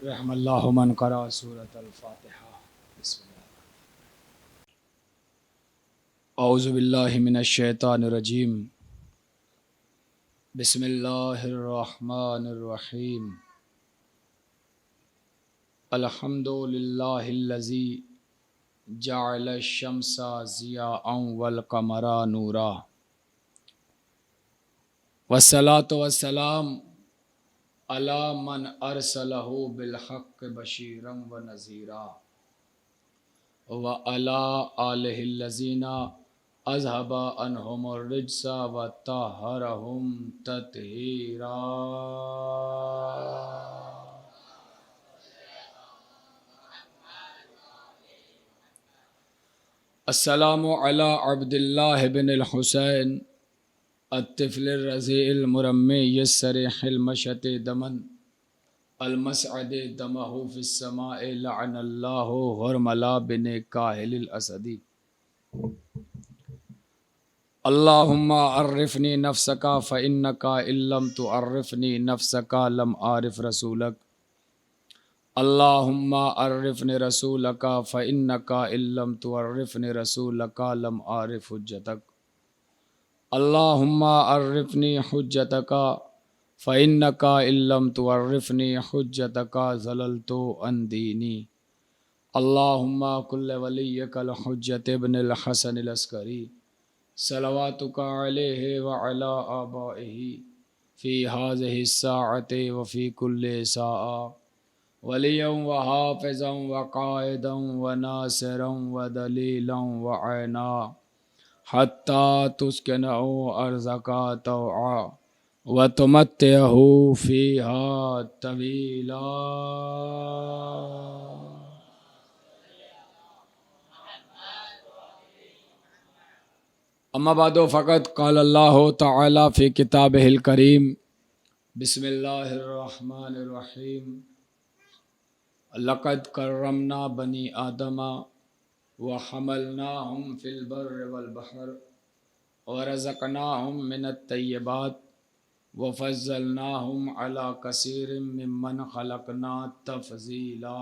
رحم اللہ من قرأ سورۃ الفاتحہ۔ بسم اللہ۔ اعوذ باللہ من الشیطان الرجیم۔ بسم اللہ الرحمن الرحیم۔ الحمد للہ الذی جعل الشمس ضیاء والقمر نورا، والصلاۃ والسلام علی من ارسلہ بالحق بشیرا ونذیرا، وعلی آلہ الذین اذھب عنہم الرجس وطہرہم تطہیرا۔ السلام علی عبد اللہ بن الحسین الطفل الرضیع المرمی الصریح المشط دمن المسعد دمہ فی السماء لعن اللہ غرملا بن کاہل الاسدی۔ اللہم عرفنی نفسک فإنک ان لم تعرفنی نفسک لم اعرف رسولک۔ اللہم عرفنی رسولک فإنک ان لم تعرفنی رسولک لم اعرف حجتک۔ اللہم عرفنی حجتک فإنک ان لم تعرفنی حجتک ضللت عن دینی۔ اللہم کن ولیک الحجۃ ابن الحسن العسکری صلواتک علیہ وعلی آبائہ فی ہذہ الساعۃ وفی کل ساعۃ ولیا وحافظا وقائدا وناصرا ودلیلا وعینا حتی تسکنہ ارضک طوعا وتمتعہ فیہا طویلا۔ اما بعد فقط قال اللہ تعالی فی کتابہ الکریم بسم اللہ الرحمن الرحیم۔ لقد کرمنا بنی آدم وحملناہم فی البر والبحر ورزقناہم من الطیبات وفضلناہم علی کثیر ممن خلقنا تفضیلا۔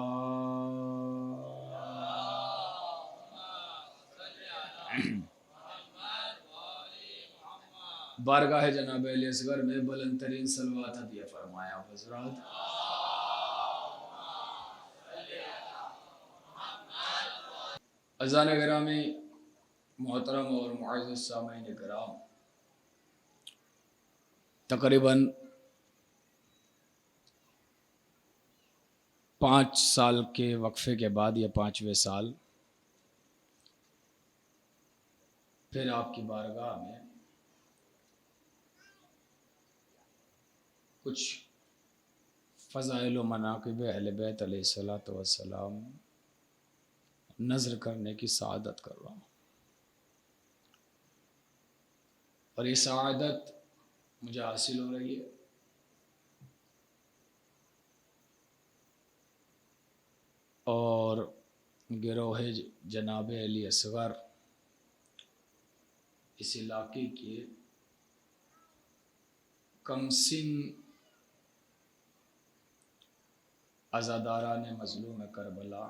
بارگاہ جناب علی اصغر میں بلند ترین صلوات ہدیہ فرمایا حضرات۔ اذان گرامی محترم اور معزز سامعین کرام، تقریباً 5 سال کے وقفے کے بعد یا 5ویں سال پھر آپ کی بارگاہ میں کچھ فضائل و مناقب اہل بیت علیہ الصلوۃ والسلام نظر کرنے کی سعادت کر رہا ہوں، اور یہ سعادت مجھے حاصل ہو رہی ہے اور گروہ جناب علی اصغر اس علاقے کے کمسن عزاداران مظلوم کربلا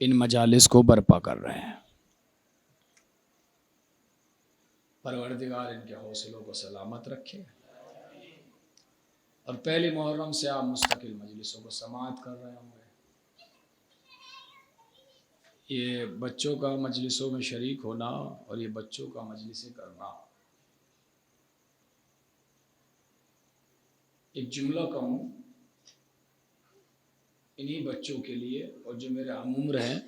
ان مجالس کو برپا کر رہے ہیں۔ پروردگار ان کے حوصلوں کو سلامت رکھے، اور پہلی محرم سے آپ مستقل مجلسوں کو سماعت کر رہے ہوں گے۔ یہ بچوں کا مجلسوں میں شریک ہونا اور یہ بچوں کا مجلسیں کرنا، ایک جملہ کہوں انہی بچوں کے لیے، اور جو میرے ہم عمر ہیں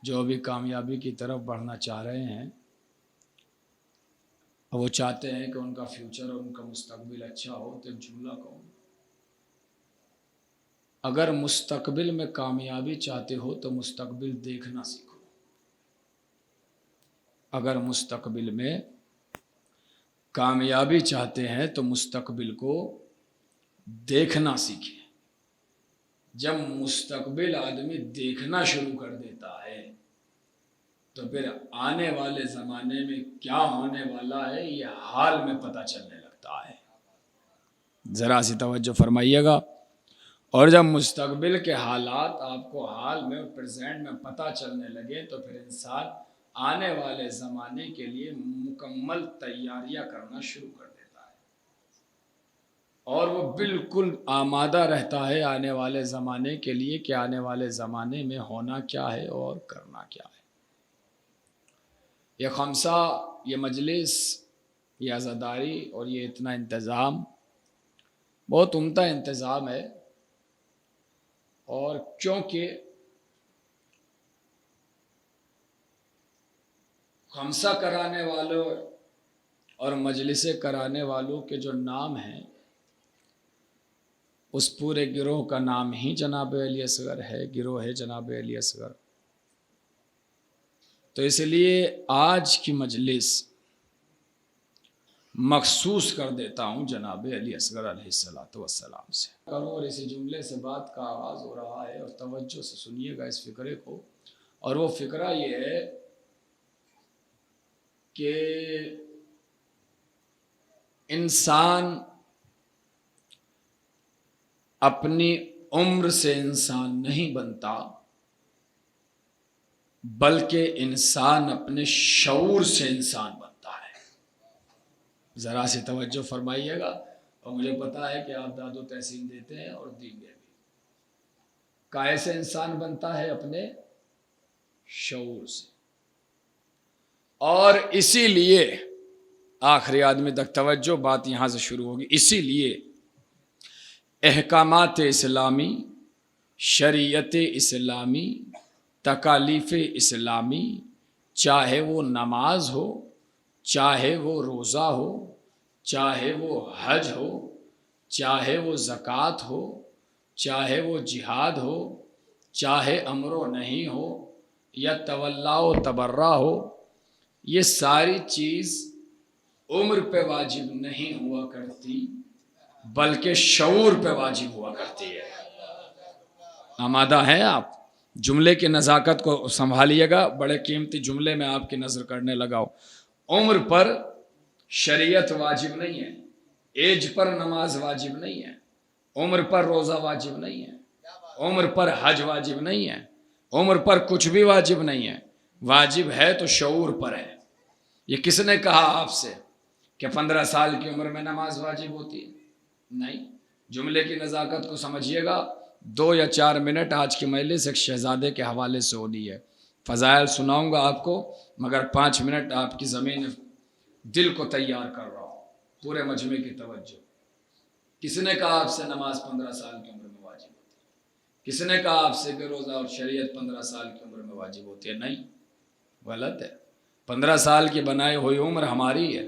جو ابھی کامیابی کی طرف بڑھنا چاہ رہے ہیں، اور وہ چاہتے ہیں کہ ان کا فیوچر اور ان کا مستقبل اچھا ہو، تو ایک جملہ کہوں، اگر مستقبل میں کامیابی چاہتے ہو تو مستقبل دیکھنا سیکھو۔ اگر مستقبل میں کامیابی چاہتے ہیں تو مستقبل کو دیکھنا سیکھیں۔ جب مستقبل آدمی دیکھنا شروع کر دیتا ہے تو پھر آنے والے زمانے میں کیا ہونے والا ہے یہ حال میں پتہ چلنے لگتا ہے۔ ذرا سی توجہ فرمائیے گا۔ اور جب مستقبل کے حالات آپ کو حال میں اور پریزنٹ میں پتہ چلنے لگے تو پھر انسان آنے والے زمانے کے لیے مکمل تیاریاں کرنا شروع کر دیتا ہے اور وہ بالکل آمادہ رہتا ہے آنے والے زمانے کے لیے کہ آنے والے زمانے میں ہونا کیا ہے اور کرنا کیا ہے۔ یہ خمسہ، یہ مجلس، یہ عزاداری اور یہ اتنا انتظام بہت عمدہ انتظام ہے، اور کیونکہ خمسہ کرانے والوں اور مجلسیں کرانے والوں کے جو نام ہیں اس پورے گروہ کا نام ہی جناب علی اصغر ہے، گروہ ہے جناب علی اصغر۔ تو اس لیے آج کی مجلس مخصوص کر دیتا ہوں جناب علی اصغر علیہ السلام سے کروں، اور اسی جملے سے بات کا آغاز ہو رہا ہے، اور توجہ سے سنیے گا اس فقرے کو۔ اور وہ فقرہ یہ ہے کہ انسان اپنی عمر سے انسان نہیں بنتا، بلکہ انسان اپنے شعور سے انسان بنتا ہے۔ ذرا سی توجہ فرمائیے گا، اور مجھے پتا ہے کہ آپ داد و تحسین دیتے ہیں اور دیں گے بھی۔ کائے سے انسان بنتا ہے؟ اپنے شعور سے۔ اور اسی لیے آخری آدمی تک توجہ، بات یہاں سے شروع ہوگی۔ اسی لیے احکامات اسلامی، شریعت اسلامی، تکالیف اسلامی، چاہے وہ نماز ہو، چاہے وہ روزہ ہو، چاہے وہ حج ہو، چاہے وہ زکوٰۃ ہو، چاہے وہ جہاد ہو، چاہے امر و نہی ہو، یا تولا و تبرہ ہو، یہ ساری چیز عمر پہ واجب نہیں ہوا کرتی، بلکہ شعور پہ واجب ہوا کرتی ہے۔ آمادہ ہیں آپ؟ جملے کی نزاکت کو سنبھالیے گا، بڑے قیمتی جملے میں آپ کی نظر کرنے لگا ہوں۔ عمر پر شریعت واجب نہیں ہے، ایج پر نماز واجب نہیں ہے، عمر پر روزہ واجب نہیں ہے، عمر پر حج واجب نہیں ہے، عمر پر کچھ بھی واجب نہیں ہے۔ واجب ہے تو شعور پر ہے۔ یہ کس نے کہا آپ سے کہ 15 سال کی عمر میں نماز واجب ہوتی ہے؟ نہیں۔ جملے کی نزاکت کو سمجھیے گا۔ 2 یا 4 منٹ آج کی مجلس ایک شہزادے کے حوالے سے ہونی ہے، فضائل سناؤں گا آپ کو، مگر 5 منٹ آپ کی زمین دل کو تیار کر رہا ہوں۔ پورے مجمع کی توجہ۔ کس نے کہا آپ سے نماز 15 سال کی عمر میں واجب ہوتی ہے؟ کس نے کہا آپ سے کہ روزہ اور شریعت 15 سال کی عمر میں واجب ہوتی ہے؟ نہیں، غلط ہے۔ 15 سال کی بنائی ہوئی عمر ہماری ہے،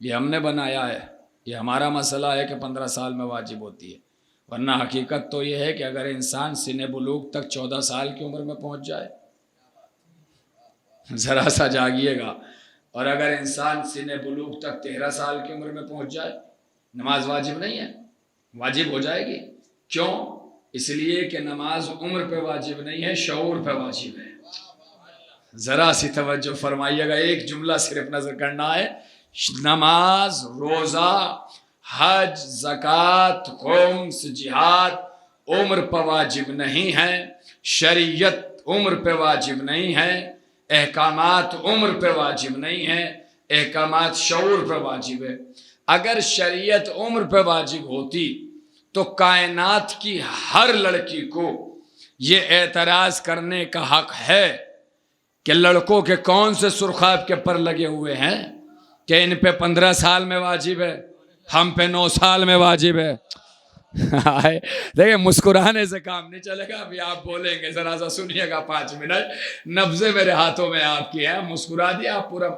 یہ ہم نے بنایا ہے، یہ ہمارا مسئلہ ہے کہ 15 سال میں واجب ہوتی ہے، ورنہ حقیقت تو یہ ہے کہ اگر انسان سن بلوغ تک 14 سال کی عمر میں پہنچ جائے، ذرا سا جاگیے گا، اور اگر انسان سن بلوغ تک 13 سال کی عمر میں پہنچ جائے، نماز واجب نہیں ہے؟ واجب ہو جائے گی۔ کیوں؟ اس لیے کہ نماز عمر پہ واجب نہیں ہے، شعور پہ واجب ہے۔ ذرا سی توجہ فرمائیے گا، ایک جملہ صرف نظر کرنا ہے۔ نماز، روزہ، حج، زکوٰۃ، خمس، جہاد عمر پہ واجب نہیں ہے، شریعت عمر پہ واجب نہیں ہے، احکامات عمر پہ واجب نہیں ہے، احکامات شعور پہ واجب ہے۔ اگر شریعت عمر پہ واجب ہوتی تو کائنات کی ہر لڑکی کو یہ اعتراض کرنے کا حق ہے کہ لڑکوں کے کون سے سرخاب کے پر لگے ہوئے ہیں کہ ان پہ 15 سال میں واجب ہے، ہم پہ 9 سال میں واجب ہے۔ دیکھیں مسکرانے سے کام نہیں چلے گا، ابھی آپ بولیں گے، ذرا سا سنیے گا 5 منٹ، نبضیں میرے ہاتھوں میں آپ کی ہیں، مسکرا دیا آپ پورا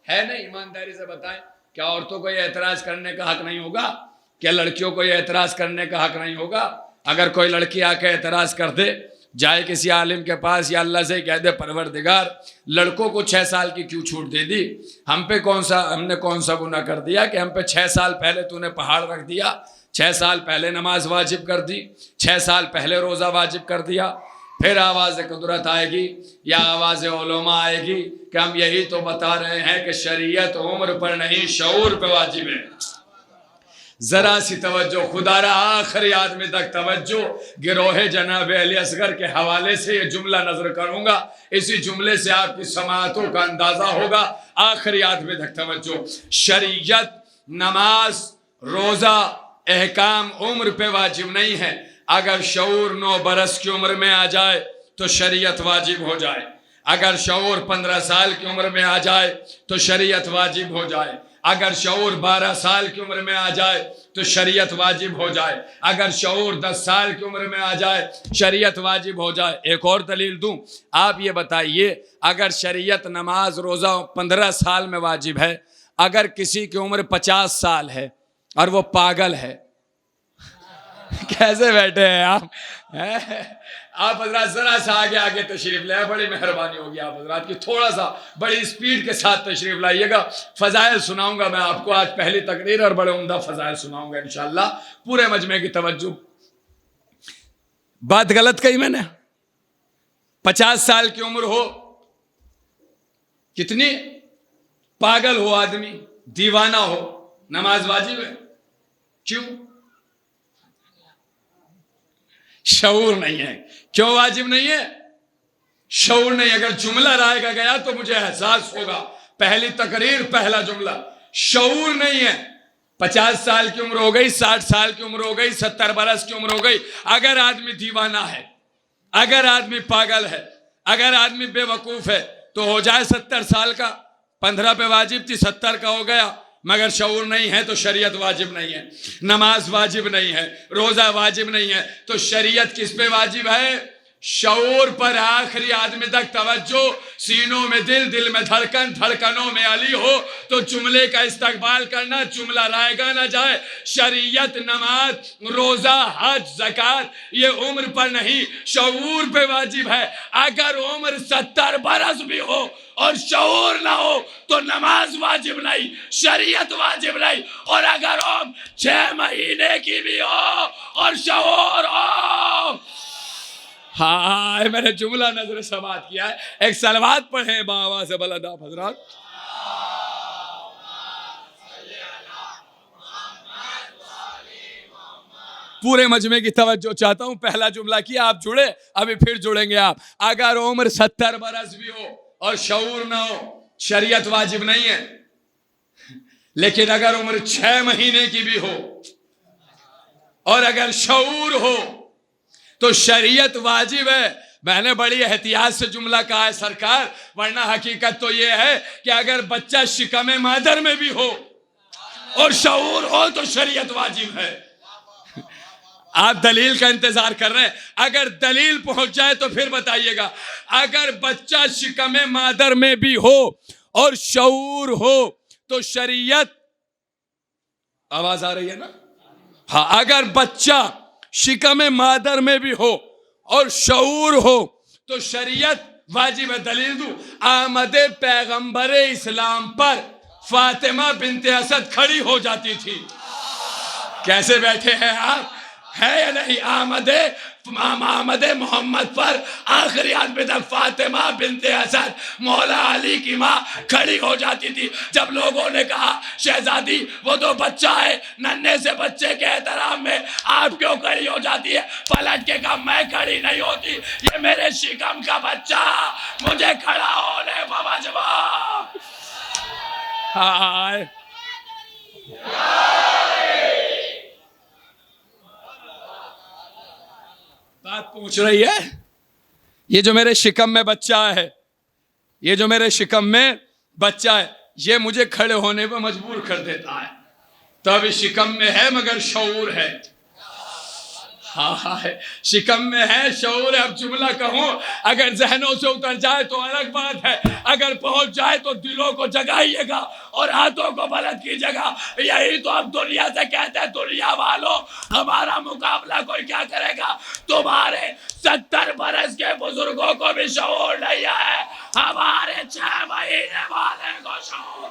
ہے نا؟ ایمانداری سے بتائیں، کیا عورتوں کو یہ اعتراض کرنے کا حق نہیں ہوگا؟ کیا لڑکیوں کو یہ اعتراض کرنے کا حق نہیں ہوگا؟ اگر کوئی لڑکی آ کے اعتراض کر دے، جائے کسی عالم کے پاس یا اللہ سے کہہ دے پروردگار لڑکوں کو 6 سال کی کیوں چھوٹ دے دی، ہم نے کون سا گناہ کر دیا کہ ہم پہ 6 سال پہلے تو نے پہاڑ رکھ دیا، 6 سال پہلے نماز واجب کر دی، 6 سال پہلے روزہ واجب کر دیا؟ پھر آواز قدرت آئے گی یا آواز علماء آئے گی کہ ہم یہی تو بتا رہے ہیں کہ شریعت عمر پر نہیں شعور پہ واجب ہے۔ ذرا سی توجہ، خدا را آخری آدمی تک توجہ. گروہ جناب علی اصغر کے حوالے سے یہ جملہ نظر کروں گا، اسی جملے سے آپ کی سماعتوں کا اندازہ ہوگا. آخری آدمی تک توجہ. شریعت نماز روزہ احکام عمر پہ واجب نہیں ہے. اگر شعور 9 برس کی عمر میں آ جائے تو شریعت واجب ہو جائے. اگر شعور 15 سال کی عمر میں آ جائے تو شریعت واجب ہو جائے. اگر شعور 12 سال کی عمر میں آ جائے تو شریعت واجب ہو جائے. اگر شعور 10 سال کی عمر میں آ جائے شریعت واجب ہو جائے. ایک اور دلیل دوں، آپ یہ بتائیے اگر شریعت نماز روزہ 15 سال میں واجب ہے، اگر کسی کی عمر 50 سال ہے اور وہ پاگل ہے، کیسے بیٹھے ہیں آپ؟ آپ حضرات ذرا سا آگے تشریف لائے، بڑی مہربانی ہوگی آپ حضرات کی. تھوڑا سا بڑی سپیڈ کے ساتھ تشریف لائیے گا. فضائل سناؤں گا میں آپ کو آج، پہلی تقریر، اور بڑے عمدہ فضائل سناؤں گا انشاءاللہ. پورے مجمع کی توجہ. بات غلط کہی میں نے؟ 50 سال کی عمر ہو، کتنی پاگل ہو آدمی، دیوانہ ہو، نماز واجب ہے. کیوں؟ شعور نہیں ہے. کیوں واجب نہیں ہے؟ شعور نہیں. اگر جملہ رائے گا گیا تو مجھے احساس ہوگا. پہلی تقریر پہلا جملہ، شعور نہیں ہے. 50 سال کی عمر ہو گئی، 60 سال کی عمر ہو گئی، 70 برس کی عمر ہو گئی، اگر آدمی دیوانہ ہے، اگر آدمی پاگل ہے، اگر آدمی بے وقوف ہے تو ہو جائے 70 سال کا. 15 پہ واجب تھی، 70 کا ہو گیا. مگر شعور نہیں ہے تو شریعت واجب نہیں ہے. نماز واجب نہیں ہے، روزہ واجب نہیں ہے، تو شریعت کس پہ واجب ہے؟ شعور پر. آخری آدمی تک توجہ. سینوں میں دل، دل میں دھڑکن، دھڑکنوں میں علی ہو تو جملے کا استقبال کرنا، جملہ رائے گا نہ جائے. شریعت نماز روزہ حج زکات یہ عمر پر نہیں، شعور پہ واجب ہے. اگر عمر 70 برس بھی ہو اور شعور نہ ہو تو نماز واجب نہیں، شریعت واجب نہیں. اور اگر عمر 6 مہینے کی بھی ہو اور شعور ہو. ہاں، میں نے جملہ نظر سماعت کیا ہے. ایک صلوات پڑھیں بآواز بلند آپ حضرات. پورے مجمع کی توجہ چاہتا ہوں. پہلا جملہ کیا، آپ جڑے، ابھی پھر جڑیں گے آپ. اگر عمر 70 برس بھی ہو اور شعور نہ ہو شریعت واجب نہیں ہے. لیکن اگر عمر 6 مہینے کی بھی ہو اور اگر شعور ہو تو شریعت واجب ہے. میں نے بڑی احتیاط سے جملہ کہا ہے سرکار، ورنہ حقیقت تو یہ ہے کہ اگر بچہ شکم مادر میں بھی ہو اور شعور ہو تو شریعت واجب ہے. آپ دلیل کا انتظار کر رہے ہیں، اگر دلیل پہنچ جائے تو پھر بتائیے گا. اگر بچہ شکم مادر میں بھی ہو اور شعور ہو تو شریعت، آواز آ رہی ہے نا؟ ہاں، اگر بچہ شکم مادر میں بھی ہو اور شعور ہو تو شریعت واجب ہے. دلیل دوں، آمد پیغمبر اسلام پر فاطمہ بنت اسد کھڑی ہو جاتی تھی. کیسے بیٹھے ہیں آپ؟ ہے یا نہیں؟ آمد محمد پر آخری آدمی تک فاطمہ بنت اسد مولا علی کی ماں کھڑی ہو جاتی تھی. جب لوگوں نے کہا شہزادی وہ تو بچہ ہے، ننھے سے بچے کے احترام میں آپ کیوں کھڑی ہو جاتی ہے؟ پلٹ کے کہا میں کھڑی نہیں ہوتی، یہ میرے شکم کا بچہ، مجھے کھڑا ہونے پر مجبور. ہائے بات پوچھ رہی ہے. یہ جو میرے شکم میں بچہ ہے، یہ جو میرے شکم میں بچہ ہے، یہ مجھے کھڑے ہونے پہ مجبور کر دیتا ہے. تو ابھی شکم میں ہے مگر شعور ہے. ہاں، شکم میں ہے، شعور ہے. اب جملہ کہوں، اگر ذہنوں سے اتر جائے تو الگ بات ہے، اگر پہنچ جائے تو دلوں کو جگائیے گا اور ہاتھوں کو بلند کیجیے گا. یہی تو اب دنیا سے کہتے ہیں، دنیا والوں ہمارا مقابلہ کوئی کیا کرے گا؟ تمہارے 70 برس کے بزرگوں کو بھی شعور نہیں ہے، ہمارے 6 مہینے والے کو شعور.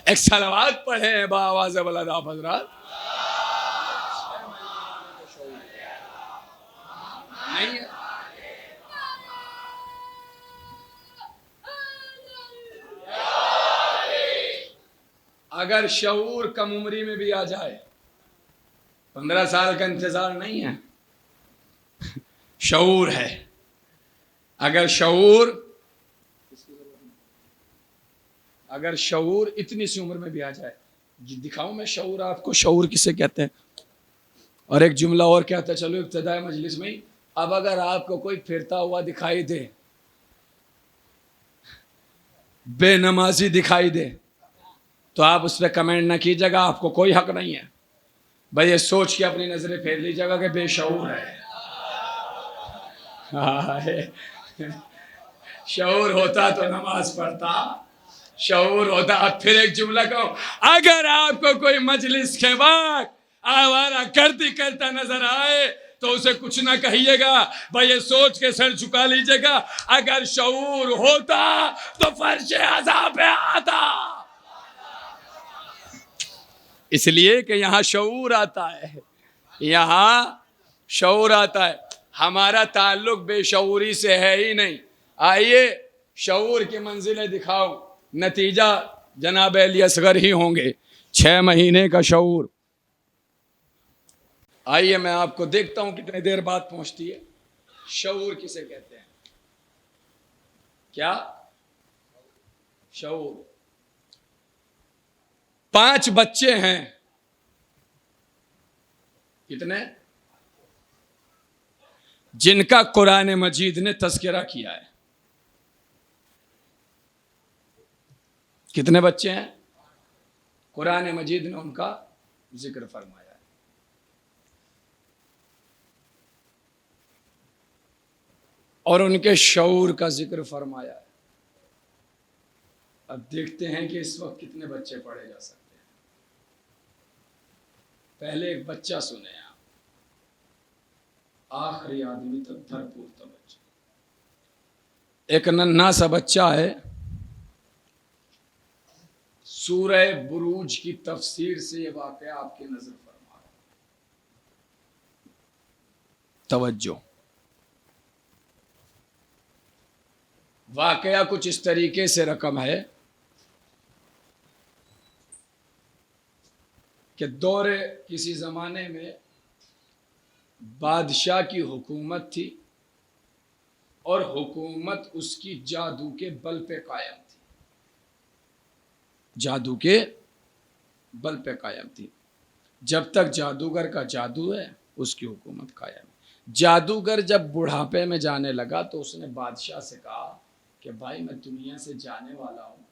ایک صلوات پڑھیں بآواز بلند آپ حضرات. نہیں ہے. اگر شعور کم عمری میں بھی آ جائے، 15 سال کا انتظار نہیں ہے، شعور ہے، اگر شعور اتنی سی عمر میں بھی آ جائے، دکھاؤں میں شعور آپ کو، شعور کسے کہتے ہیں؟ اور ایک جملہ اور کہتا ہے، چلو ابتدائی مجلس میں ہی، اب اگر آپ کو کوئی پھرتا ہوا دکھائی دے، بے نمازی دکھائی دے، تو آپ اس پہ کمنٹ نہ کیجیے گا، آپ کو کوئی حق نہیں ہے، بھائی یہ سوچ کے اپنی نظریں پھیر لیجیے گا کہ بے شعور ہے۔ شعور ہوتا تو نماز پڑھتا، شعور ہوتا۔ اب پھر ایک جملہ کہو، اگر آپ کو کوئی مجلس کے وقت آوارہ گردی کرتا نظر آئے تو اسے کچھ نہ کہیے گا، بھائی یہ سوچ کے سر جھکا لیجیے گا، اگر شعور ہوتا تو فرش عذاب پہ آتا۔ اس لیے کہ یہاں شعور آتا ہے، یہاں شعور آتا ہے، ہمارا تعلق بے شعوری سے ہے ہی نہیں۔ آئیے شعور کی منزلیں دکھاؤ، نتیجہ جناب علی اصغر ہی ہوں گے، 6 مہینے کا شعور۔ آئیے میں آپ کو دیکھتا ہوں کتنے دیر بعد پہنچتی ہے۔ شعور کسے کہتے ہیں؟ کیا شعور؟ 5 بچے ہیں، کتنے؟ جن کا قرآن مجید نے تذکرہ کیا ہے۔ کتنے بچے ہیں؟ قرآن مجید نے ان کا ذکر فرمایا ہے۔ اور ان کے شعور کا ذکر فرمایا ہے۔ اب دیکھتے ہیں کہ اس وقت کتنے بچے پڑھے جا سکتے ہیں۔ پہلے ایک بچہ سنیں آپ، آخری آدمی تک بھرپور توجہ۔ ایک ننھا سا بچہ ہے، سورہ بروج کی تفسیر سے یہ واقعہ آپ کی نظر فرما رہا ہوں، توجہ۔ واقعہ کچھ اس طریقے سے رقم ہے کہ دور کسی زمانے میں بادشاہ کی حکومت تھی، اور حکومت اس کی جادو کے بل پہ قائم تھی، جادو کے بل پہ قائم تھی۔ جب تک جادوگر کا جادو ہے اس کی حکومت قائم ہے۔ جادوگر جب بڑھاپے میں جانے لگا تو اس نے بادشاہ سے کہا کہ بھائی میں دنیا سے جانے والا ہوں،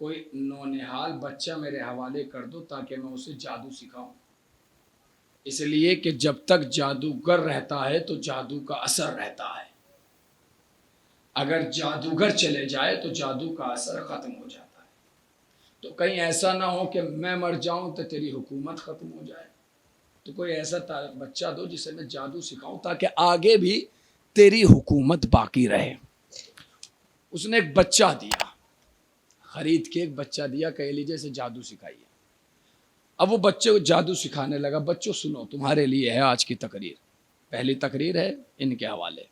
کوئی نونہال بچہ میرے حوالے کر دو تاکہ میں اسے جادو سکھاؤں۔ اس لیے کہ جب تک جادوگر رہتا ہے تو جادو کا اثر رہتا ہے، اگر جادوگر چلے جائے تو جادو کا اثر ختم ہو جاتا ہے۔ تو کہیں ایسا نہ ہو کہ میں مر جاؤں تو تیری حکومت ختم ہو جائے، تو کوئی ایسا بچہ دو جسے میں جادو سکھاؤں تاکہ آگے بھی تیری حکومت باقی رہے۔ اس نے ایک بچہ دیا، خرید کے ایک بچہ دیا، کہہ لیجیے اسے جادو سکھائیے۔ اب وہ بچے کو جادو سکھانے لگا۔ بچوں سنو، تمہارے لیے ہے آج کی تقریر، پہلی تقریر ہے ان کے حوالے۔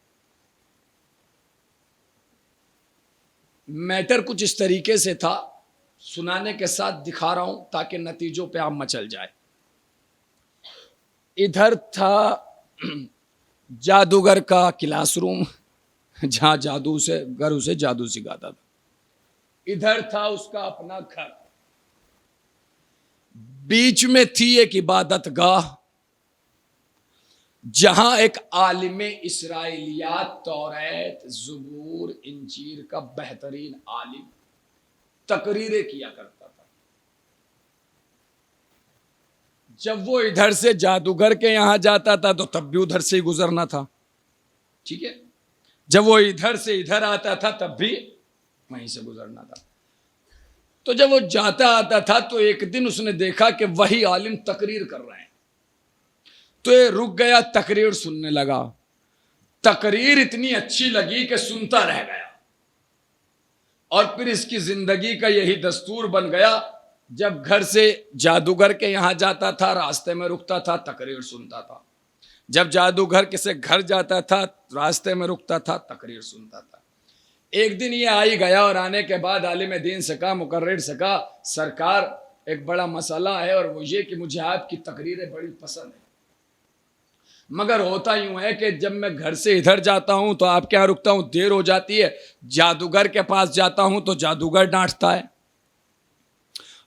میٹر کچھ اس طریقے سے تھا، سنانے کے ساتھ دکھا رہا ہوں تاکہ نتیجوں پہ آپ مچل جائے۔ ادھر تھا جادوگر کا کلاس روم جہاں جادوگر اسے جادو سکھاتا تھا، ادھر تھا اس کا اپنا گھر، بیچ میں تھی ایک عبادت گاہ جہاں ایک عالم اسرائیلیات، توریت، زبور، انجیل کا بہترین عالم تقریریں کیا کرتا تھا۔ جب وہ ادھر سے جادوگر کے یہاں جاتا تھا تو تب بھی ادھر سے ہی گزرنا تھا، ٹھیک ہے؟ جب وہ ادھر سے ادھر آتا تھا تب بھی وہیں سے گزرنا تھا۔ تو جب وہ جاتا آتا تھا تو ایک دن اس نے دیکھا کہ وہی عالم تقریر کر رہے ہیں، تو یہ رک گیا، تقریر سننے لگا۔ تقریر اتنی اچھی لگی کہ سنتا رہ گیا، اور پھر اس کی زندگی کا یہی دستور بن گیا، جب گھر سے جادوگر کے یہاں جاتا تھا راستے میں رکتا تھا، تقریر سنتا تھا۔ جب جادوگر کسی گھر جاتا تھا راستے میں رکتا تھا، تقریر سنتا تھا۔ ایک دن یہ آئی گیا اور آنے کے بعد عالم دین سے کہا، مقرر سے کہا، سرکار ایک بڑا مسئلہ ہے اور وہ یہ کہ مجھے آپ کی تقریریں بڑی پسند ہیں، مگر ہوتا یوں ہے کہ جب میں گھر سے ادھر جاتا ہوں تو آپ کے یہاں رکتا ہوں، دیر ہو جاتی ہے، جادوگر کے پاس جاتا ہوں تو جادوگر ڈانٹتا ہے،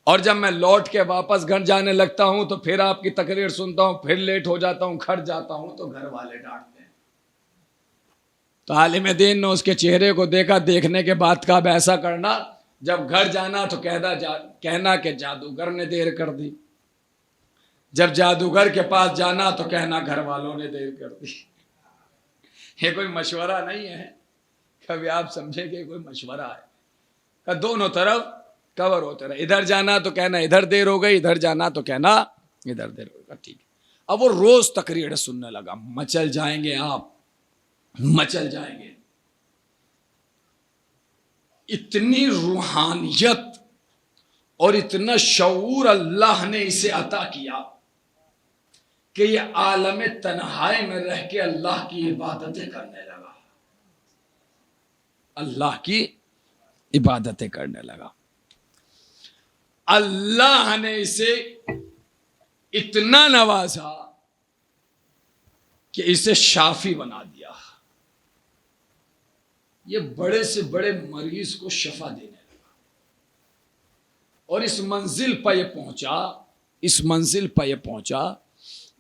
اور جب میں لوٹ کے واپس گھر جانے لگتا ہوں تو پھر آپ کی تقریر سنتا ہوں، پھر لیٹ ہو جاتا ہوں، گھر جاتا ہوں تو گھر والے ڈانٹتے ہیں۔ تو عالم دین نے اس کے چہرے کو دیکھا، دیکھنے کے بعد کہا ایسا کرنا، جب گھر جانا تو کہنا کہ جادوگر نے دیر کر دی، جب جادوگر کے پاس جانا تو کہنا گھر والوں نے دیر کر دی۔ یہ کوئی مشورہ نہیں ہے، کبھی آپ سمجھے کہ کوئی مشورہ ہے، کہ دونوں طرف کور ہوتے رہے، ادھر جانا تو کہنا ادھر دیر ہو گئی، ادھر جانا تو کہنا ادھر دیر ہوگا، ٹھیک ہے۔ اب وہ روز تقریر سننے لگا، مچل جائیں گے آپ، مچل جائیں گے۔ اتنی روحانیت اور اتنا شعور اللہ نے اسے عطا کیا کہ یہ عالم تنہائی میں رہ کے اللہ کی عبادتیں کرنے لگا، اللہ کی عبادتیں کرنے لگا۔ اللہ نے اسے اتنا نوازا کہ اسے شافی بنا دیا، یہ بڑے سے بڑے مریض کو شفا دینے لگا، اور اس منزل پہ یہ پہنچا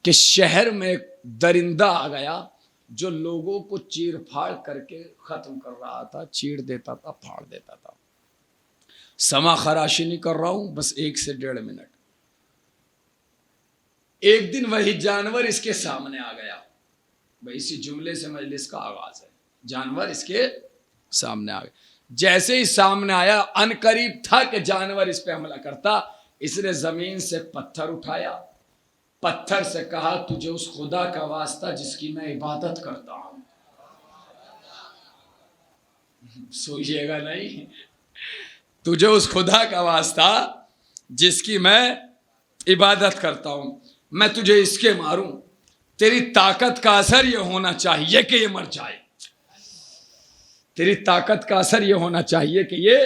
کہ شہر میں ایک درندہ آ گیا جو لوگوں کو چیر پھاڑ کر کے ختم کر رہا تھا، چیر دیتا تھا، پھاڑ دیتا تھا۔ سما خراشی نہیں کر رہا ہوں، بس 1 سے 1.5 منٹ۔ ایک دن وہی جانور اس کے سامنے آ گیا، بھائی اسی جملے سے مجلس کا آغاز ہے، جانور اس کے سامنے آ گیا۔ جیسے ہی سامنے آیا، ان قریب تھا کہ جانور اس پہ حملہ کرتا، اس نے زمین سے پتھر اٹھایا، پتھر سے کہا تجھے اس خدا کا واسطہ جس کی میں عبادت کرتا ہوں، سوچئے گا نہیں، تجھے اس خدا کا واسطہ جس کی میں عبادت کرتا ہوں، میں تجھے اس کے ماروں، تیری طاقت کا اثر یہ ہونا چاہیے کہ یہ مر جائے، تیری طاقت کا اثر یہ ہونا چاہیے کہ یہ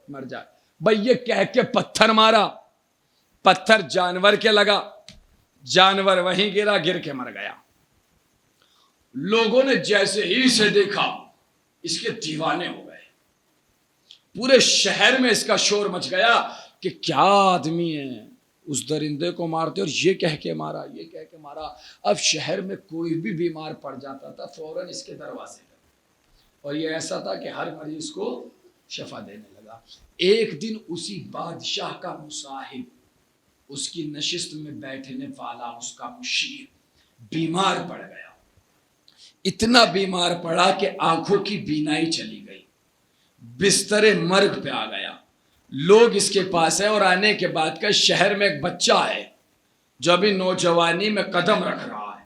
مر جائے۔ بھئی یہ کہہ کے پتھر مارا، پتھر جانور کے لگا، جانور وہیں گرا، گر کے مر گیا۔ لوگوں نے جیسے ہی اسے دیکھا اس کے دیوانے ہو گئے، پورے شہر میں اس کا شور مچ گیا کہ کیا آدمی ہے، اس درندے کو مارتے اور یہ کہہ کے مارا، یہ کہہ کے مارا۔ اب شہر میں کوئی بھی بیمار پڑ جاتا تھا فوراً اس کے دروازے پر، اور یہ ایسا تھا کہ ہر مریض کو شفا دینے لگا۔ ایک دن اسی بادشاہ کا مصاحب، اس کی نشست میں بیٹھنے والا، اس کا مشیر بیمار پڑ گیا، اتنا بیمار پڑا کہ آنکھوں کی بینائی چلی گئی، بستر مرگ پہ آ گیا۔ لوگ اس کے پاس ہیں، اور آنے کے بعد کا شہر میں ایک بچہ ہے جو ابھی نوجوانی میں قدم رکھ رہا ہے،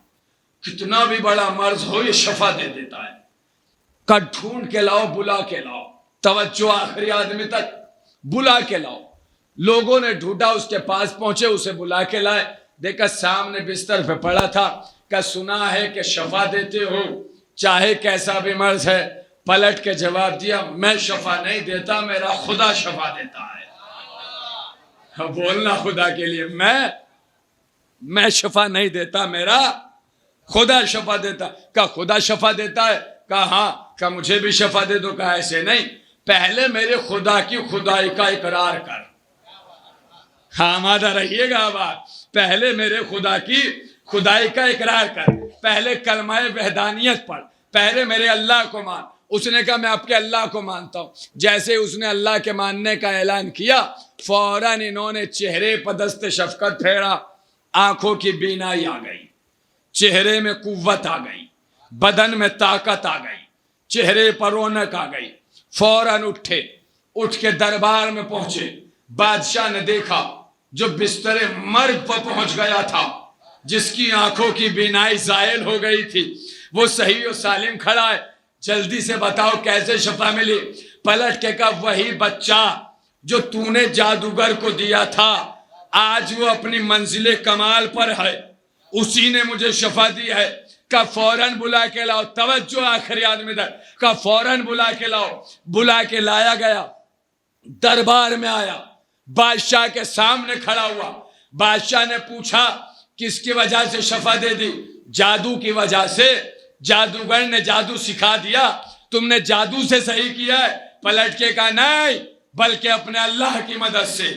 کتنا بھی بڑا مرض ہو یہ شفا دے دیتا ہے، کا ڈھونڈ کے لاؤ، بلا کے لاؤ، توجہ آخری آدمی تک، بلا کے لاؤ۔ لوگوں نے ڈھونڈا، اس کے پاس پہنچے، اسے بلا کے لائے، دیکھا سامنے بستر پہ پڑا تھا، کہ سنا ہے کہ شفا دیتے ہو چاہے کیسا بھی مرض ہے۔ پلٹ کے جواب دیا، میں شفا نہیں دیتا، میرا خدا شفا دیتا ہے۔ بولنا خدا کے لیے، میں شفا نہیں دیتا، میرا خدا شفا دیتا۔ کہا خدا شفا دیتا ہے؟ کہا ہاں۔ کہا مجھے بھی شفا دے دو؟ کہا ایسے نہیں، پہلے میرے خدا کی خدائی کا اقرار کر۔ ہاں آمادہ رہیے گا آباد، پہلے میرے خدا کی خدائی کا اقرار کر، پہلے کلمہ وحدانیت پڑھ، پہلے میرے اللہ کو مان۔ اس نے کہا میں آپ کے اللہ کو مانتا ہوں۔ جیسے اس نے اللہ کے ماننے کا اعلان کیا، فوراً انہوں نے چہرے پر دست شفقت پھیرا، آنکھوں کی بینائی آ گئی، چہرے میں قوت آ گئی، بدن میں طاقت آ گئی، چہرے پر رونق آ گئی۔ فوراً اٹھ کے دربار میں پہنچے۔ بادشاہ نے دیکھا جو بستر مرگ پر پہنچ گیا تھا، جس کی آنکھوں کی بینائی زائل ہو گئی تھی، وہ صحیح و سالم کھڑا ہے، جلدی سے بتاؤ کیسے شفا ملی؟ پلٹ کے کہا وہی بچہ جو تو نے جادوگر کو دیا تھا، آج وہ اپنی منزل کمال پر ہے، اسی نے مجھے شفا دی ہے۔ کا فوراً بلا کے لاؤ. توجہ آخری آدمی تک. کا فوراً بلا کے لاؤ. بلا کے لایا گیا, دربار میں آیا, بادشاہ کے سامنے کھڑا ہوا. بادشاہ نے پوچھا کس کی وجہ سے شفا دے دی؟ جادو کی وجہ سے. جادوگر نے جادو سکھا دیا, تم نے جادو سے صحیح کیا ہے. پلٹ کے کہا نہیں, بلکہ اپنے اللہ کی مدد سے.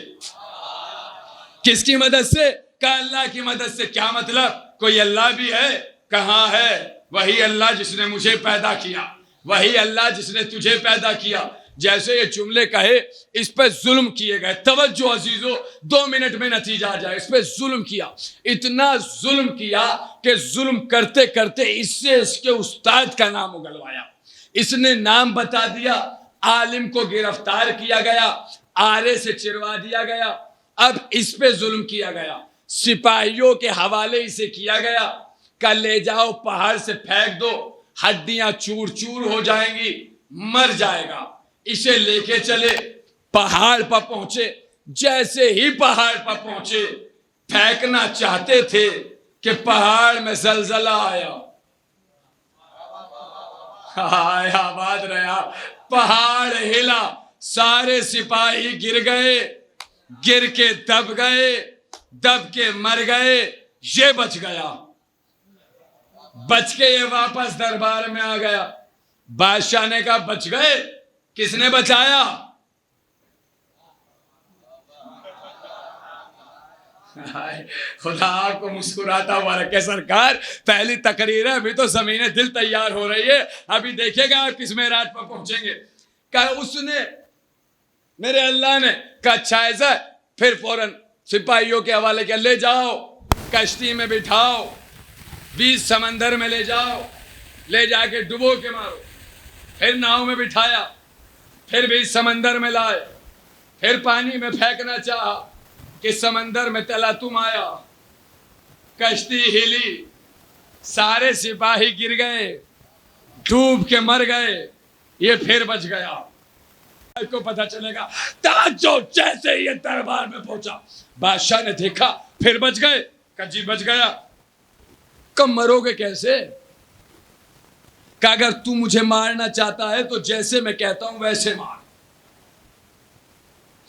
کس کی مدد سے؟ کہا اللہ کی مدد سے. کیا مطلب؟ کوئی اللہ بھی ہے؟ کہاں ہے؟ وہی اللہ جس نے مجھے پیدا کیا, وہی اللہ جس نے تجھے پیدا کیا. جیسے یہ جملے کہے, اس پہ ظلم کیے گئے. توجہ عزیزو, 2 منٹ میں نتیجہ آ جائے. اس پہ ظلم کیا, اتنا ظلم کیا کہ ظلم کرتے کرتے اس سے اس کے استاد کا نام اگلوایا. اس نے نام بتا دیا, عالم کو گرفتار کیا گیا, آرے سے چروا دیا گیا. اب اس پہ ظلم کیا گیا, سپاہیوں کے حوالے اسے کیا گیا کہ لے جاؤ پہاڑ سے پھینک دو, ہڈیاں چور چور ہو جائیں گی, مر جائے گا. اسے لے کے چلے, پہاڑ پر پہنچے. جیسے ہی پہاڑ پر پہنچے, پھینکنا چاہتے تھے کہ پہاڑ میں زلزلہ آیا. آباد رہا, پہاڑ ہلا, سارے سپاہی گر گئے, گر کے دب گئے, دب کے مر گئے. یہ بچ گیا. بچ کے یہ واپس دربار میں آ گیا. بادشاہ نے کہا بچ گئے, کس نے بچایا؟ خدا آپ کو مسکراتا ہوا رکھے. سرکار پہلی تقریر ہے, ابھی تو زمین دل تیار ہو رہی ہے, ابھی دیکھے گا آپ کس معراج پر پہنچیں گے. کہا اس نے, میرے اللہ نے کہا اچھا ایسا. پھر فوراً سپاہیوں کے حوالے کیا, لے جاؤ کشتی میں بٹھاؤ, 20 سمندر میں لے جاؤ, لے جا کے ڈبو کے مارو. پھر ناؤ میں بٹھایا, پھر 20 سمندر میں لائے, پھر پانی میں پھینکنا چاہا کہ سمندر میں تلاطم آیا, کشتی ہلی, سارے سپاہی گر گئے, ڈوب کے مر گئے. یہ پھر بچ گیا. کو پتا چلے گا. توجہ, جیسے یہ دربار میں پہنچا, بادشاہ نے دیکھا پھر بچ گئے. کہ جی بچ گیا. کب مرو گے کیسے؟ کہ اگر تو مجھے مارنا چاہتا ہے تو جیسے میں کہتا ہوں ویسے مار.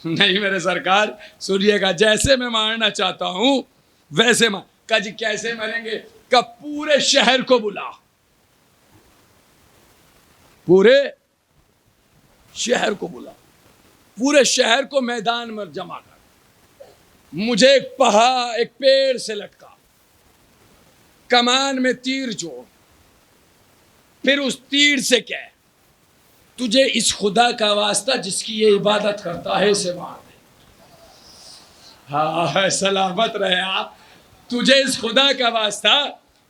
نہیں میرے سرکار سنیے گا, جیسے میں مارنا چاہتا ہوں ویسے مار. کہ جی کیسے مریں گے؟ کہ پورے شہر کو بلا, پورے شہر کو بلا, پورے شہر کو میدان میں جمع کر. مجھے ایک پیڑ سے لٹکا, کمان میں تیر جوڑ, پھر اس تیر سے کہہ تجھے اس خدا کا واسطہ جس کی یہ عبادت کرتا ہے اسے مار دے. ہاں سلامت رہے آپ. تجھے اس خدا کا واسطہ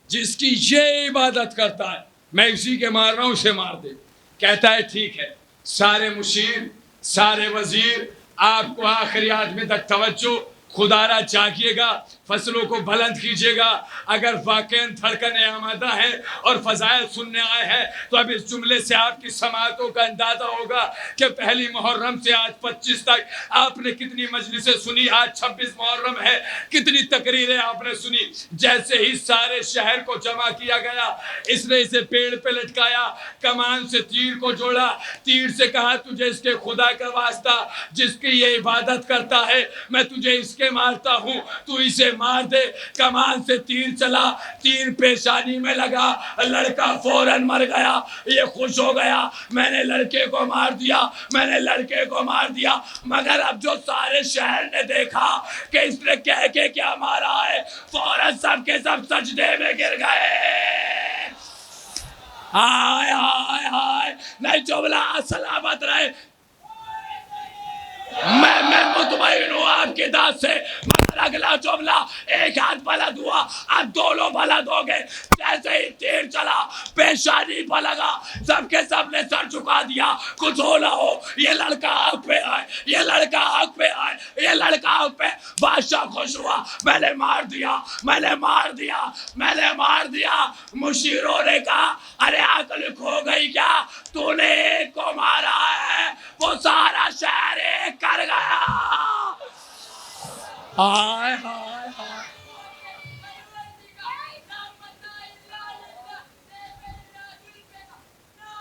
جس کی یہ عبادت کرتا ہے میں اسی کے مار رہا ہوں, اسے مار دے. کہتا ہے ٹھیک ہے. سارے مشیر, سارے وزیر, آپ کو آخری آدمی تک توجہ, خدا را جاگیے گا, فصلوں کو بلند کیجیے گا. اگر واقعاً دھڑکنیں آمادہ ہیں اور فضائل سننے آئے ہیں تو اب اس جملے سے آپ کی سماعتوں کا اندازہ ہوگا کہ پہلی محرم سے آج 25 تک آپ نے کتنی مجلسیں سنی. آج 26 محرم ہے, کتنی تقریریں آپ نے سنی. جیسے ہی سارے شہر کو جمع کیا گیا, اس نے اسے پیڑ پہ لٹکایا, کمان سے تیر کو جوڑا, تیر سے کہا تجھے اس کے خدا کا واسطہ جس کی یہ عبادت کرتا ہے میں تجھے اس کے مارتا ہوں, تو اسے مار دے. کمان سے تیر چلا, تیر پیشانی میں لگا, لڑکا فوراً مر گیا. یہ خوش ہو گیا, میں نے لڑکے کو مار دیا, میں نے لڑکے کو مار دیا. مگر اب جو سارے شہر نے دیکھا کہ اس نے کہہ کے کیا مارا ہے, فوراً سب کے سب سجدے میں گر گئے. ہائے ہائے ہائے, نہیں جملہ سلامت رہے. میں مطمئن ہوں آپ کی داد سے. مگر اگلا جملہ, ایک ہاتھ بلند ہوا, اب دونوں بلند ہو گئے. جیسے ہی تیر چلا پیشانی پر لگا, سب کے سب نے سر جھکا دیا. کچھ ہو نہ ہو, یہ لڑکا آگ پہ آئے, یہ لڑکا آگ پہ آئے, یہ لڑکا آگ پہ. بادشاہ خوش ہوا, میں نے مار دیا, میں نے مار دیا, میں نے مار دیا. مشیروں نے کہا ارے عقل کھو گئی کیا, تو نے ایک کو مارا ہے, وہ سارا شہر ایک کر گیا. ہائے ہائے ہائے.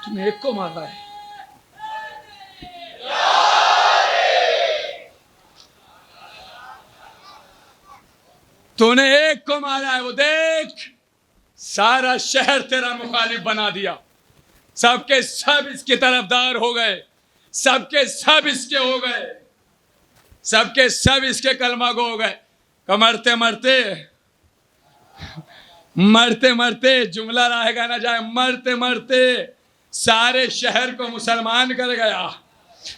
تم نے ایک کو مارا ہے. تو نے ایک کو مارا ہے. وہ دیکھ سارا شہر تیرا مخالف بنا دیا. سب کے سب اس کی طرفدار ہو گئے. سب کے سب اس کے ہو گئے. سب کے سب اس کے کلمہ گو ہو گئے. مرتے مرتے مرتے مرتے جملہ رہے گا نہ جائے. مرتے مرتے سارے شہر کو مسلمان کر گیا.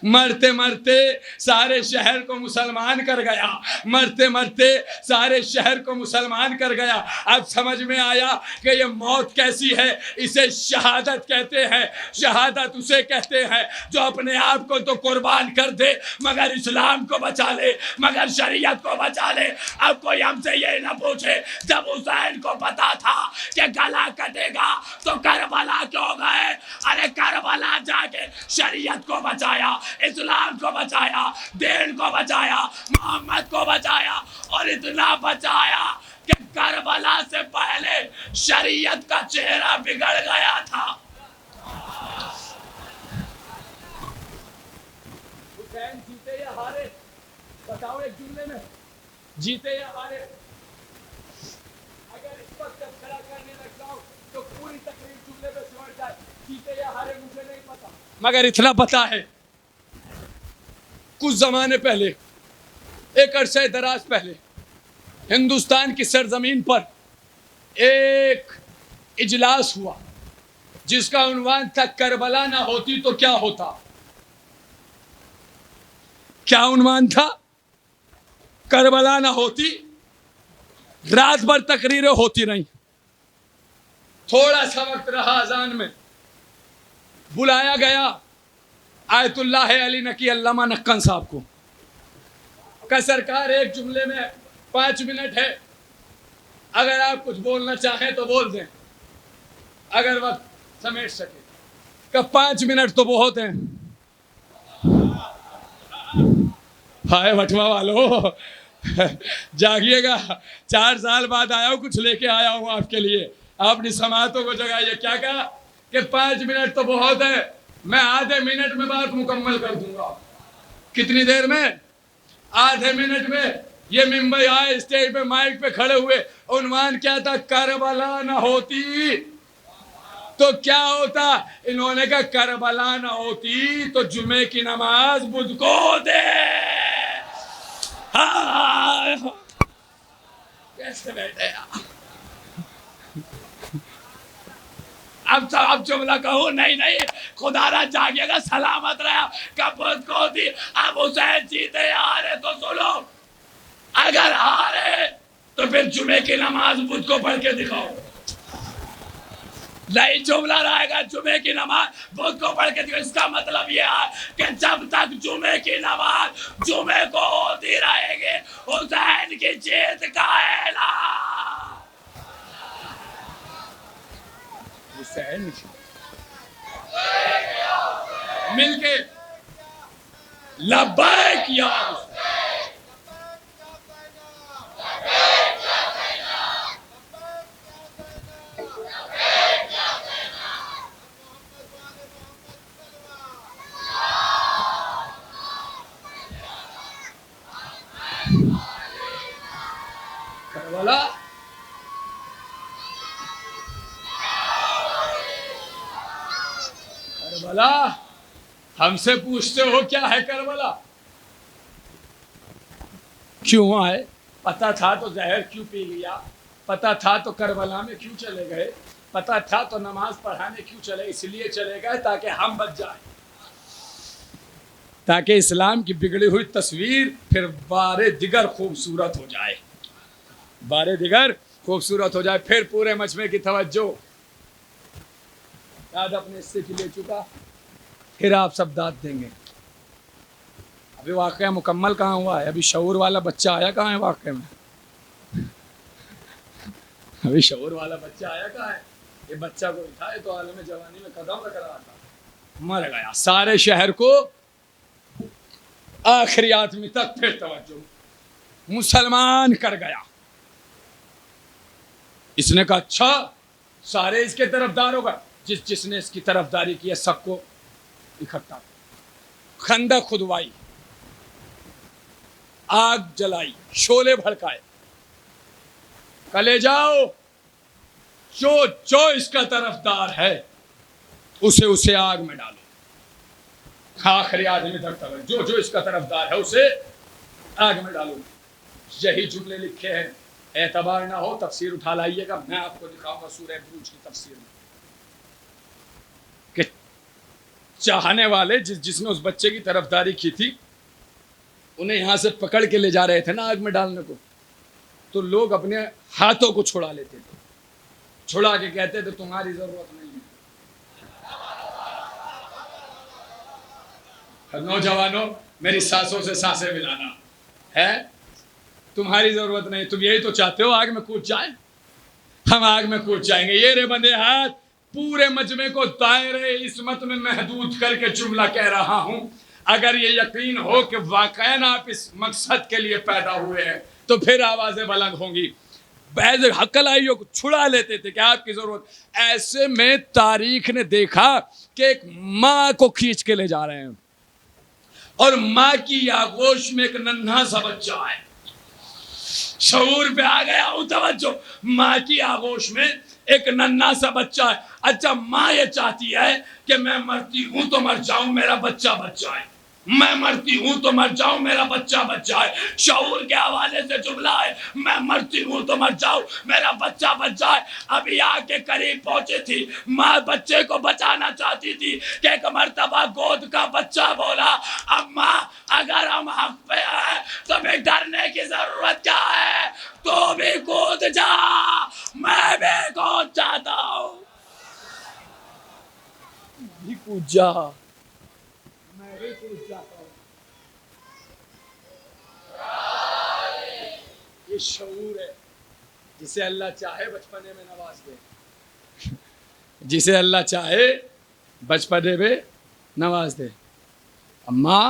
مرتے مرتے سارے شہر کو مسلمان کر گیا. مرتے مرتے سارے شہر کو مسلمان کر گیا. اب سمجھ میں آیا کہ یہ موت کیسی ہے. اسے شہادت کہتے ہیں. شہادت اسے کہتے ہیں جو اپنے آپ کو تو قربان کر دے مگر اسلام کو بچا لے, مگر شریعت کو بچا لے. اب کوئی ہم سے یہ نہ پوچھے جب حسین کو پتا تھا کہ گلا کٹے گا تو کربلا کیوں گئے. ارے کربلا جا کے شریعت کو بچایا, اسلام کو بچایا, دین کو بچایا, محمد کو بچایا, اور اتنا بچایا کہ کربلا سے پہلے شریعت کا چہرہ بگڑ گیا تھا. حسین جیتے یا ہارے بتاؤ ایک جملے میں, جیتے یا ہارے. اگر اس وقت جب کھڑا کرنے لگ جاؤ تو پوری تقریر جملے میں سمجھ جائے. جیتے یا ہارے مجھے نہیں پتا, مگر اتنا پتا ہے کچھ زمانے پہلے, ایک عرصہ دراز پہلے, ہندوستان کی سرزمین پر ایک اجلاس ہوا جس کا عنوان تھا کربلا نہ ہوتی تو کیا ہوتا. کیا عنوان تھا؟ کربلا نہ ہوتی. رات بھر تقریریں ہوتی رہیں. تھوڑا سا وقت رہا اذان میں, بلایا گیا آیت اللہ علی نقی علامہ نقن صاحب کو کہ سرکار ایک جملے میں 5 منٹ ہے, اگر آپ کچھ بولنا چاہیں تو بول دیں اگر وقت سمیٹ سکے. کہ 5 منٹ تو بہت ہیں. ہائے وٹوا والو جاگیے گا, 4 سال بعد آیا ہوں, کچھ لے کے آیا ہوں آپ کے لیے. اپنی سماعتوں کو جگائیے. کیا کہا کہ 5 منٹ تو بہت ہے, میں آدھے منٹ میں بات مکمل کر دوں گا. کتنی دیر میں؟ آدھے منٹ میں. یہ ممبئی آئے, اسٹیج پہ مائک پہ کھڑے ہوئے. عنوان کیا تھا؟ کربلا نہ ہوتی تو کیا ہوتا. انہوں نے کہا کربلا نہ ہوتی تو جمعے کی نماز بدھ کو دے. کیسے بیٹھے اب جملہ کہو نہیں خدا را جاگیے گا, سلامت رہا. کب بدھ کو دی. اب حسین جیتے ہارے تو سنو, اگر ہارے تو پھر جمعے کی نماز بدھ کو پڑھ کے دکھاؤ. نہیں جملہ رہے گا جمعے کی نماز بدھ کو پڑھ کے دکھاؤ. اس کا مطلب یہ ہے کہ جب تک جمعے کی نماز جمعے کو ہوتی رہے گی حسین کی جیت کا اعلان. حسین مل کے لبیک یا حسین. کربلا کربلا ہم سے پوچھتے ہو کیا ہے کربلا؟ کیوں آئے؟ پتا تھا تو زہر کیوں پی لیا؟ پتا تھا تو کربلا میں کیوں چلے گئے؟ پتا تھا تو نماز پڑھانے کیوں چلے؟ اس لیے چلے گئے تاکہ ہم بچ جائیں, تاکہ اسلام کی بگڑی ہوئی تصویر پھر بارے دیگر خوبصورت ہو جائے. بارے دیگر خوبصورت ہو جائے. پھر پورے مجمع کی توجہ. داد اپنے حصے کی لے چکا, پھر آپ سب داد دیں گے. ابھی واقعہ مکمل کہاں ہوا ہے؟ ابھی شعور والا بچہ آیا کہاں ہے واقعے میں؟ ابھی شعور والا بچہ آیا کہاں ہے؟ یہ بچہ کو اٹھائے تو عالم جوانی میں قدم رکھ رہا تھا, مر گیا. سارے شہر کو آخری آدمی تک پھر توجہ مسلمان کر گیا. اس نے کہا اچھا سارے اس کے طرفدار ہو گئے. جس نے اس کی طرفداری کی ہے سب کو اکٹھا، خندق کھدوائی، آگ جلائی، شعلے بھڑکائے، کلے جاؤ جو اس کا طرفدار ہے اسے آگ میں ڈالو، آخری آدمی تک جو اس کا طرفدار ہے اسے آگ میں ڈالو. یہی جملے لکھے ہیں. اعتبار نہ ہو تفسیر اٹھا لائیے گا، میں آپ کو دکھاؤں گا سورہ بروج کی تفسیر میں کہ چاہنے والے جس نے اس بچے کی طرفداری کی تھی انہیں یہاں سے پکڑ کے لے جا رہے تھے نا آگ میں ڈالنے کو، تو لوگ اپنے ہاتھوں کو چھڑا لیتے تھے، چھڑا کے کہتے تھے تمہاری ضرورت نہیں ہے. نوجوانوں میری سانسوں سے سانسیں ملانا ہے، تمہاری ضرورت نہیں، تم یہی تو چاہتے ہو آگ میں کود جائیں، ہم آگ میں کود جائیں گے. یہ رے بندے ہاتھ پورے مجمع کو دائرے عصمت میں محدود کر کے جملہ کہہ رہا ہوں. اگر یہ یقین ہو کہ واقعاً آپ اس مقصد کے لیے پیدا ہوئے ہیں تو پھر آوازیں بلند ہوں گی. ایسے حقلائیوں کو چھڑا لیتے تھے کہ آپ کی ضرورت. ایسے میں تاریخ نے دیکھا کہ ایک ماں کو کھینچ کے لے جا رہے ہیں اور ماں کی آغوش میں ایک ننھا سا بچہ ہے. شعور پہ آ گیا ہوں، توجہ، ماں کی آغوش میں ایک ننھا سا بچہ ہے. اچھا ماں یہ چاہتی ہے کہ میں مرتی ہوں تو مر جاؤں میرا بچہ بچہ ہے، میں مرتی ہوں تو مر جاؤں میرا بچہ بچہ ہے. شعور کے حوالے سے جملہ ہے میں مرتی ہوں تو مر جاؤں میرا بچہ بچہ ہے. ابھی آ کے قریب پہنچی تھی، ماں بچے کو بچانا چاہتی تھی کہ ایک مرتبہ گود کا بچہ بولا اماں اگر ہم حق پہ ہیں تو بھی ڈرنے کی ضرورت کیا ہے، تو بھی کود جا، میں بھی کود جاتا ہوں. بھی کود جا، میں بھی کود جاتا ہوں. یہ شعور ہے جسے اللہ چاہے بچپنے میں نواز دے، جسے اللہ چاہے بچپنے میں نواز دے. اماں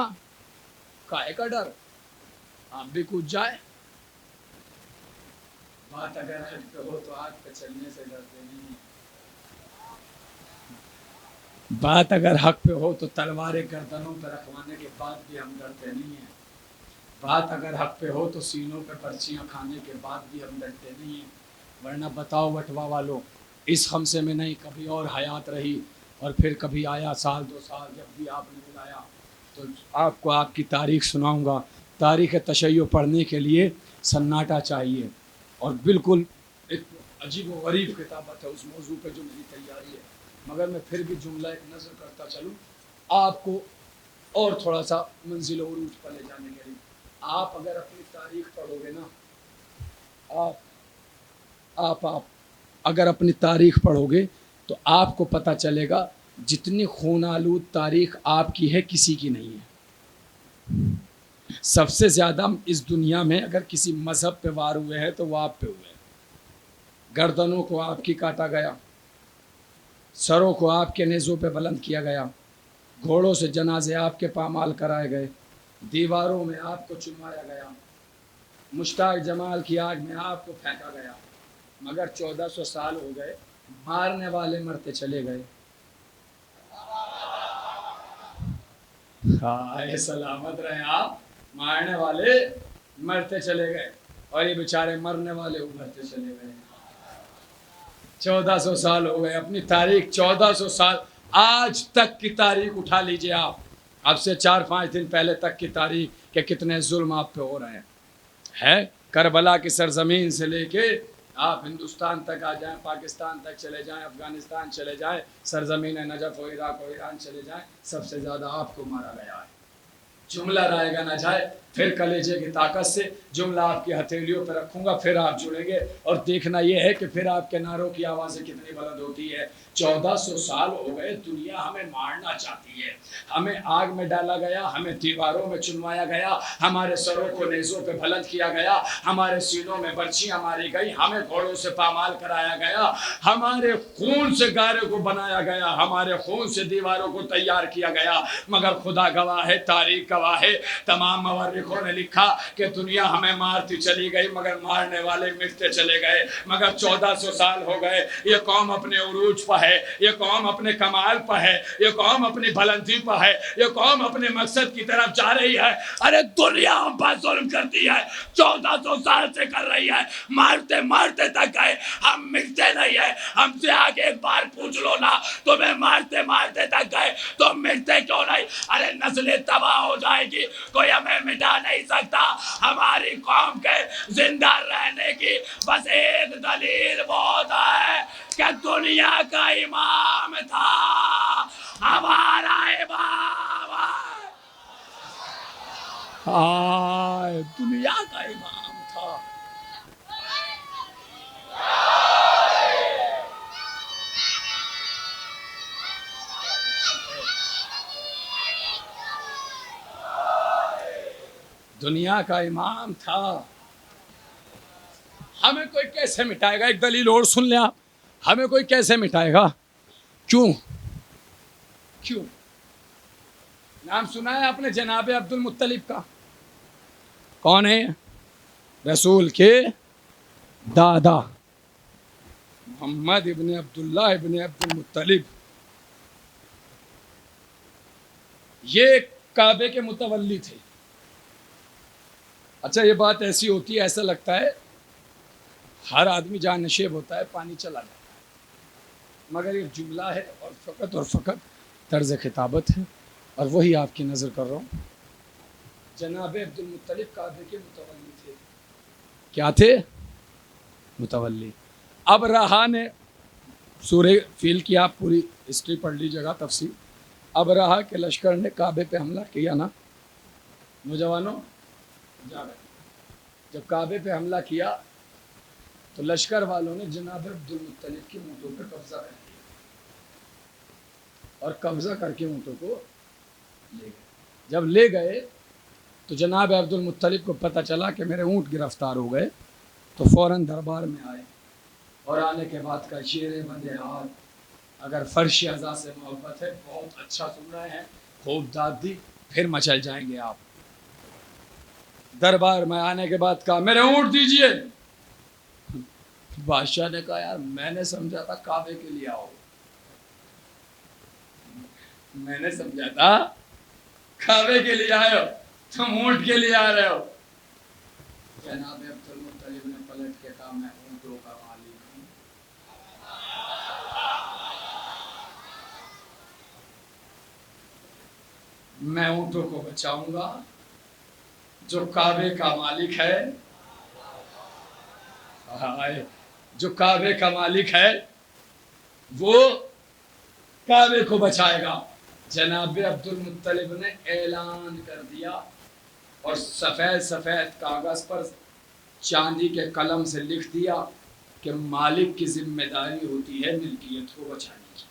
کائے کا ڈر، آپ بھی کود جائے. بات اگر حق پہ ہو تو آگ پہ چلنے سے ڈرتے نہیں ہیں. بات اگر حق پہ ہو تو تلواریں گردنوں پہ رکھوانے کے بعد بھی ہم ڈرتے نہیں ہیں. بات اگر حق پہ ہو تو سینوں پہ پرچیاں کھانے کے بعد بھی ہم ڈرتے نہیں ہیں. ورنہ بتاؤ وٹوا والوں، اس خمسے میں نہیں کبھی اور حیات رہی اور پھر کبھی آیا سال دو سال جب بھی آپ نے بلایا تو آپ کو آپ کی تاریخ سناؤں گا. تاریخ تشیع پڑھنے کے لیے سناٹا چاہیے اور بالکل ایک عجیب و غریب کتابت ہے اس موضوع پہ جو میری تیاری ہے. مگر میں پھر بھی جملہ ایک نظر کرتا چلوں آپ کو اور تھوڑا سا منزل و عروج پر لے جانے کے لیے. آپ اگر اپنی تاریخ پڑھو گے نا، آپ اگر اپنی تاریخ پڑھو گے تو آپ کو پتہ چلے گا جتنی خون آلود تاریخ آپ کی ہے کسی کی نہیں ہے. سب سے زیادہ اس دنیا میں اگر کسی مذہب پہ وار ہوئے ہیں تو وہ آپ پہ ہوئے ہیں. گردنوں کو آپ کی کاٹا گیا، سروں کو آپ کے نیزوں پہ بلند کیا گیا، گھوڑوں سے جنازے آپ کے پامال کرائے گئے، دیواروں میں آپ کو چنوایا گیا، مشتاق جمال کی آگ میں آپ کو پھینکا گیا. مگر 1400 سال ہو گئے، مارنے والے مرتے چلے گئے. ہائے سلامت رہے آپ، مارنے والے مرتے چلے گئے اور یہ بیچارے مرنے والے ابھرتے چلے گئے. 1400 سال ہو گئے، اپنی تاریخ 1400 سال آج تک کی تاریخ اٹھا لیجئے آپ، اب سے 4-5 دن پہلے تک کی تاریخ کہ کتنے ظلم آپ پہ ہو رہے ہیں. کربلا کی سرزمین سے لے کے آپ ہندوستان تک آ جائیں، پاکستان تک چلے جائیں، افغانستان چلے جائیں، سرزمین نجف و عراق و ایران چلے جائیں، سب سے زیادہ آپ کو مارا گیا ہے. جملہ رائے گا نہ جائے، پھر کلیجے کی طاقت سے جملہ آپ کی ہتھیلیوں پہ رکھوں گا، پھر آپ جڑیں گے اور دیکھنا یہ ہے کہ پھر آپ کے نعروں کی آوازیں کتنی بلند ہوتی ہے. 1400 سال ہو گئے، دنیا ہمیں مارنا چاہتی ہے، ہمیں آگ میں ڈالا گیا، ہمیں دیواروں میں چنوایا گیا، ہمارے سروں کو نیزوں پہ بلند کیا گیا، ہمارے سینوں میں برچیاں ماری گئی، ہمیں گھوڑوں سے پامال کرایا گیا، ہمارے خون سے گارے کو بنایا گیا، ہمارے خون سے دیواروں کو تیار کیا گیا. مگر خدا گواہ ہے، تاریخ گواہ گواہ ہے. تمام مورخوں نے لکھا کہ دنیا ہمیں مارتی چلی گئی مگر مارنے والے مٹتے چلے گئے. مگر 1400 سال ہو گئے, یہ قوم اپنے عروج پہ ہے, یہ قوم اپنے کمال پہ ہے, یہ قوم اپنی بلندی پہ ہے, یہ قوم اپنے مقصد کی طرف جا رہی ہے. ارے دنیا ہم پر ظلم کرتی ہے, 1400 سال سے کر رہی ہے, مارتے مارتے تک گئے, ہم مٹتے نہیں ہیں. ہم سے آگے ایک بار پوچھ لو نا, تمہیں مارتے مارتے تک گئے تو مٹتے کیوں نہیں؟ ارے نسلیں تباہ ہو جائے گی, کوئی ہمیں مٹا نہیں سکتا. ہماری قوم کے زندہ رہنے کی بس ایک دلیل بہت ہے کہ دنیا کا امام تھا, ہمارا امام ہے. ہائے, دنیا کا امام تھا. دنیا کا امام تھا. ہمیں کوئی کیسے مٹائے گا؟ ایک دلیل اور سن لیں آپ, ہمیں کوئی کیسے مٹائے گا؟ کیوں؟ نام سنا ہے آپ نے جناب عبد المطلب کا؟ کون ہے؟ رسول کے دادا محمد ابن عبداللہ ابن عبد المطلب. یہ کعبے کے متولی تھے. اچھا, یہ بات ایسی ہوتی ہے, ایسا لگتا ہے ہر آدمی جان نشیب ہوتا ہے, پانی چلا جاتا ہے, مگر یہ جملہ ہے اور فقط طرز خطابت ہے, اور وہی آپ کی نظر کر رہا ہوں. جناب عبد المطلب کعبے کے متولی تھے. کیا تھے؟ متولی. اب رہا نے سورہ فیل کی آپ پوری ہسٹری پڑھ لیجیے گا, تفصیل. اب رہا کہ لشکر نے کعبے پہ حملہ کیا نا, نوجوانوں جب کعبے پہ حملہ کیا تو لشکر والوں نے جناب عبد المطلب کی اونٹوں پہ قبضہ کر لیا, اور قبضہ کر کے اونٹوں کو لے گئے. جب لے گئے تو جناب عبد المطلب کو پتہ چلا کہ میرے اونٹ گرفتار ہو گئے, تو فوراً دربار میں آئے, اور آنے کے بعد کا شیر بندے حال, اگر فرش اعضا سے محبت ہے, بہت اچھا سن رہے ہیں, خوب داد دی, پھر مچل جائیں گے آپ. دربار میں آنے کے بعد کہا میرے اونٹ دیجئے. بادشاہ نے کہا یار میں نے سمجھا تھا کعبے کے لیے آؤ, میں نے سمجھا تھا کعبے کے لیے آئے ہو, تم اونٹ کے لیے آ رہے ہو. جناب عبد المطلب نے پلٹ کے کہا میں اونٹوں کا مالک ہوں. میں اونٹوں کو بچاؤں گا, جو کعبے کا مالک ہے, جو کعبے کا مالک ہے وہ کعبے کو بچائے گا. جناب عبد المطلب نے اعلان کر دیا, اور سفید سفید کاغذ پر چاندی کے قلم سے لکھ دیا کہ مالک کی ذمہ داری ہوتی ہے ملکیت کو بچانے کی.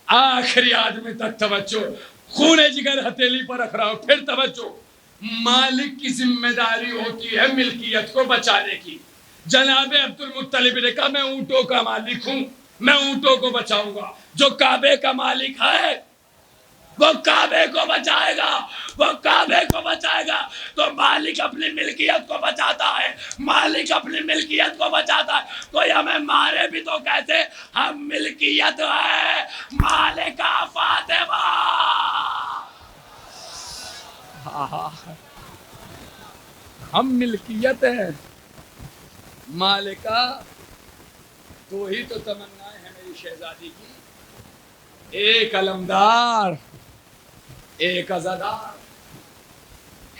آخری آدمی تک توجہ, خون جگر ہتھیلی پر رکھ رہا ہوں, پھر توجہ. مالک کی ذمہ داری ہوتی ہے ملکیت کو بچانے کی. جناب عبد المطلب نے کہا میں اونٹوں کا مالک ہوں, میں اونٹوں کو بچاؤں گا. جو کعبے کا مالک ہے وہ کعبے کو بچائے گا, وہ کعبے کو بچائے گا. تو مالک اپنی ملکیت کو بچاتا ہے, مالک اپنی ملکیت کو بچاتا ہے. کوئی ہمیں مارے بھی تو کیسے, ہم ملکیت ہے مالکہ فاطمہ. ہم ملکیت ہے مالکہ. دو ہی تو تمنائیں ہیں میری شہزادی کی, ایک علمدار ایک عزادار.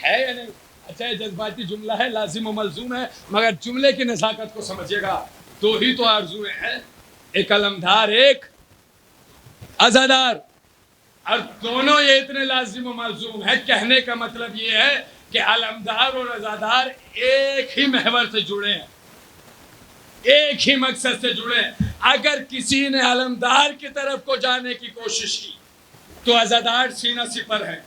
ہے یا نہیں؟ اچھا یہ جذباتی جملہ ہے, لازم و ملزوم ہے, مگر جملے کی نزاکت کو سمجھے گا. دو ہی تو آرزویں ہیں, ایک علمدار ایک عزادار, اور دونوں یہ اتنے لازم و ملزوم ہے. کہنے کا مطلب یہ ہے کہ علمدار اور عزادار ایک ہی محور سے جڑے ہیں, ایک ہی مقصد سے جڑے ہیں. اگر کسی نے علمدار کی طرف کو جانے کی کوشش کی تو عزادار سینہ سپر ہے.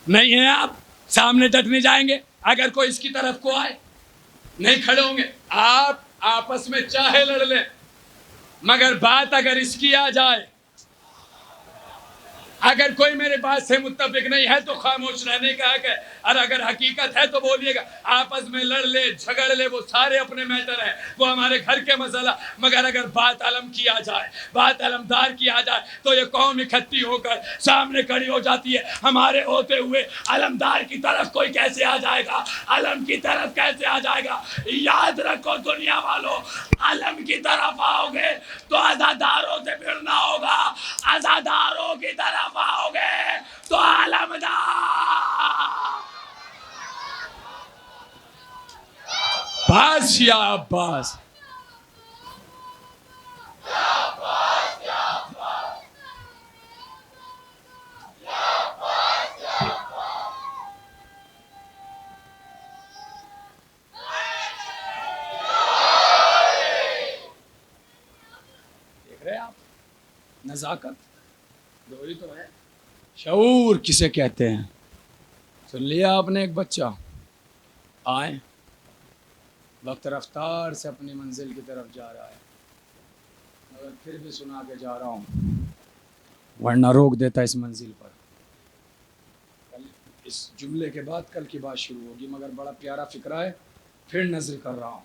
نہیں ہیں آپ سامنے ڈٹ نہیں جائیں گے, اگر کوئی اس کی طرف کو آئے نہیں کھڑے ہوں گے. آپ آپس میں چاہے لڑ لیں, مگر بات اگر اس کی آ جائے اگر کوئی میرے بات سے متفق نہیں ہے تو خاموش رہنے کا حق ہے، اور اگر حقیقت ہے تو بولیے گا. آپس میں لڑ لے جھگڑ لے وہ سارے اپنے میٹر ہیں، وہ ہمارے گھر کے مسئلہ، مگر اگر بات علم کیا جائے، بات علمدار کیا جائے تو یہ قوم اکٹھی ہو کر سامنے کھڑی ہو جاتی ہے. ہمارے ہوتے ہوئے علمدار کی طرف کوئی کیسے آ جائے گا، علم کی طرف کیسے آ جائے گا؟ یاد رکھو دنیا والوں، علم کی طرف آؤ گے تو عزاداروں سے پھرنا ہوگا، عزاداروں کی طرف آؤ گے تو علمدار. بس یا عباس، دیکھ رہے آپ نزاکت دوری تو ہے. شعور کسے کہتے ہیں؟ سن لیا آپ نے؟ ایک بچہ آئے وقت رفتار سے اپنی منزل کی طرف جا رہا ہے، مگر پھر بھی سنا کے جا رہا ہوں ورنہ روک دیتا اس منزل پر. کل اس جملے کے بعد کل کی بات شروع ہوگی، مگر بڑا پیارا فکرہ ہے، پھر نظر کر رہا ہوں.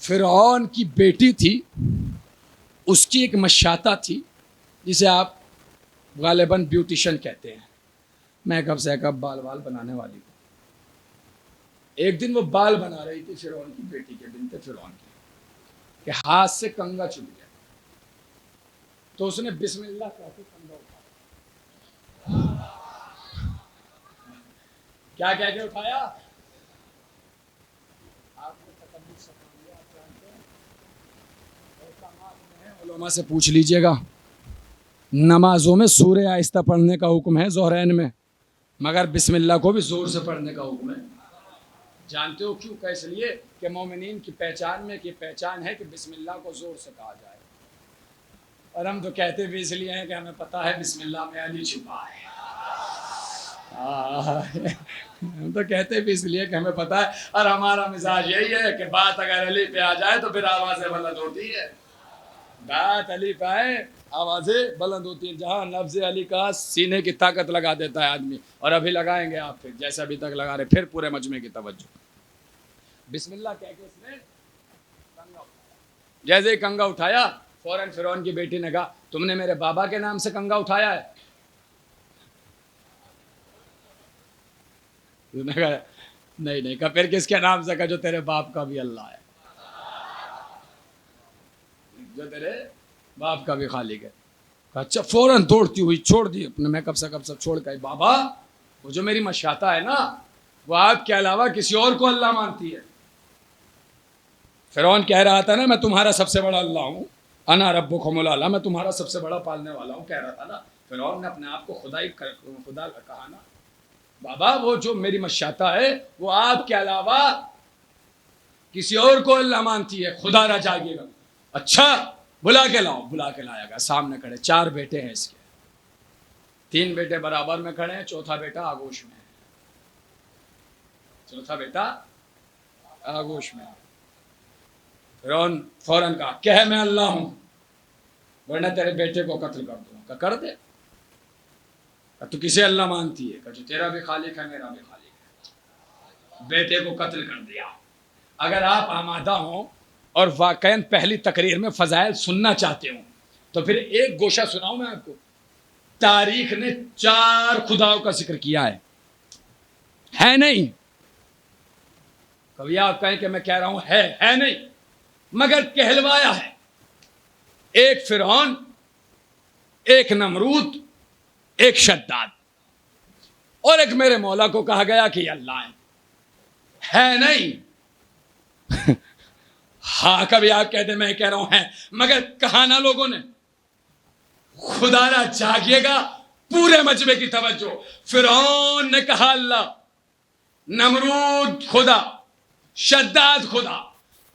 فرعون کی بیٹی تھی، اس کی ایک مشاطہ تھی جسے آپ غالباً بیوٹیشن کہتے ہیں، میک اپ سیک اپ بال بنانے والی. ایک دن وہ بال بنا رہی تھی فرعون کی بیٹی کے، بنت فرعون کی، کہ ہاتھ سے کنگا چھوٹ گیا، تو اس نے بسم اللہ کہا کے کنگا اٹھایا. کیا کہہ کے اٹھایا؟ آپ نے تکبر سے کام لیا، آپ جانتے ہیں. علماء سے پوچھ لیجئے گا، نمازوں میں سورہ آہستہ پڑھنے کا حکم ہے ظہرین میں، مگر بسم اللہ کو بھی زور سے پڑھنے کا حکم ہے. جانتے ہو کیوں؟ کہ اس لیے کہ مومنین کی پہچان میں کی پہچان ہے کہ بسم اللہ کو زور سے کہا جائے، اور ہم تو کہتے بھی اس لیے ہیں کہ ہمیں پتہ ہے بسم اللہ میں علی چھپا ہے. ہم تو کہتے بھی اس لیے کہ ہمیں پتہ ہے، اور ہمارا مزاج یہی ہے کہ بات اگر علی پہ آ جائے تو پھر آوازیں بلند ہوتی ہے. بات علی پہ آئے آوازیں بلند ہوتی ہیں. جہاں لفظ علی کا سینے کی طاقت لگا دیتا ہے آدمی، اور ابھی لگائیں گے آپ، پھر جیسا ابھی تک لگا رہے، پھر پورے مجمع کی توجہ. بسم اللہ کہہ کے اس نے کنگا اٹھایا. جیسے ہی کنگا اٹھایا فوراً فرعون کی بیٹی نے کہا، تم نے میرے بابا کے نام سے کنگا اٹھایا ہے؟ اس نے کہا نہیں. کہا پھر کس کے نام سے؟ کہا جو تیرے باپ کا بھی اللہ ہے، جو تیرے باپ کا بھی خالق ہے. کہا اچھا. فوراً دوڑتی ہوئی چھوڑ دی اپنے میک اپ سیک اپ سب چھوڑ کے، بابا وہ جو میری مشاطہ ہے نا، وہ آپ کے علاوہ کسی اور کو اللہ مانتی ہے. فرعون کہہ رہا تھا نا میں تمہارا سب سے بڑا اللہ ہوں، انا ربکم الاعلی، میں تمہارا سب سے بڑا پالنے والا ہوں، کہہ رہا تھا نا. فرعون نے اپنے آپ کو خدا کہا نا. بابا وہ جو میری مشاطہ ہے وہ آپ کے علاوہ کسی اور کو اللہ مانتی ہے، خدا رہ جاگے گا. اچھا بلا کے لاؤ. بلا کے لایا گیا. سامنے کھڑے، 4 بیٹے ہیں اس کے، 3 بیٹے برابر میں کھڑے ہیں، چوتھا بیٹا آگوش میں ہے. چوتھا بیٹا آگوش میں ہے. فرعون فوراً کہا کہ میں اللہ ہوں ورنہ تیرے بیٹے کو قتل کر دوں. کہ کر دے. کہ تو کسے اللہ مانتی ہے؟ کہ جو تیرا بھی خالق ہے میرا بھی خالق ہے. بیٹے کو قتل کر دیا. اگر آپ آمادہ ہوں اور واقعاً پہلی تقریر میں فضائل سننا چاہتے ہوں تو پھر ایک گوشہ سناؤں میں آپ کو. تاریخ نے 4 خداؤں کا ذکر کیا ہے نہیں. کبھی آپ کہیں کہ میں کہہ رہا ہوں ہے نہیں، مگر کہلوایا ہے. ایک فرعون، ایک نمرود، ایک شداد، اور ایک میرے مولا کو کہا گیا کہ یہ اللہ ہے نہیں. ہاں کبھی آپ کہتے ہیں میں کہہ رہا ہوں ہے، مگر کہا نا لوگوں نے. خدا نہ جاگیے گا. پورے مجمع کی توجہ. فرعون نے کہا اللہ، نمرود خدا، شداد خدا،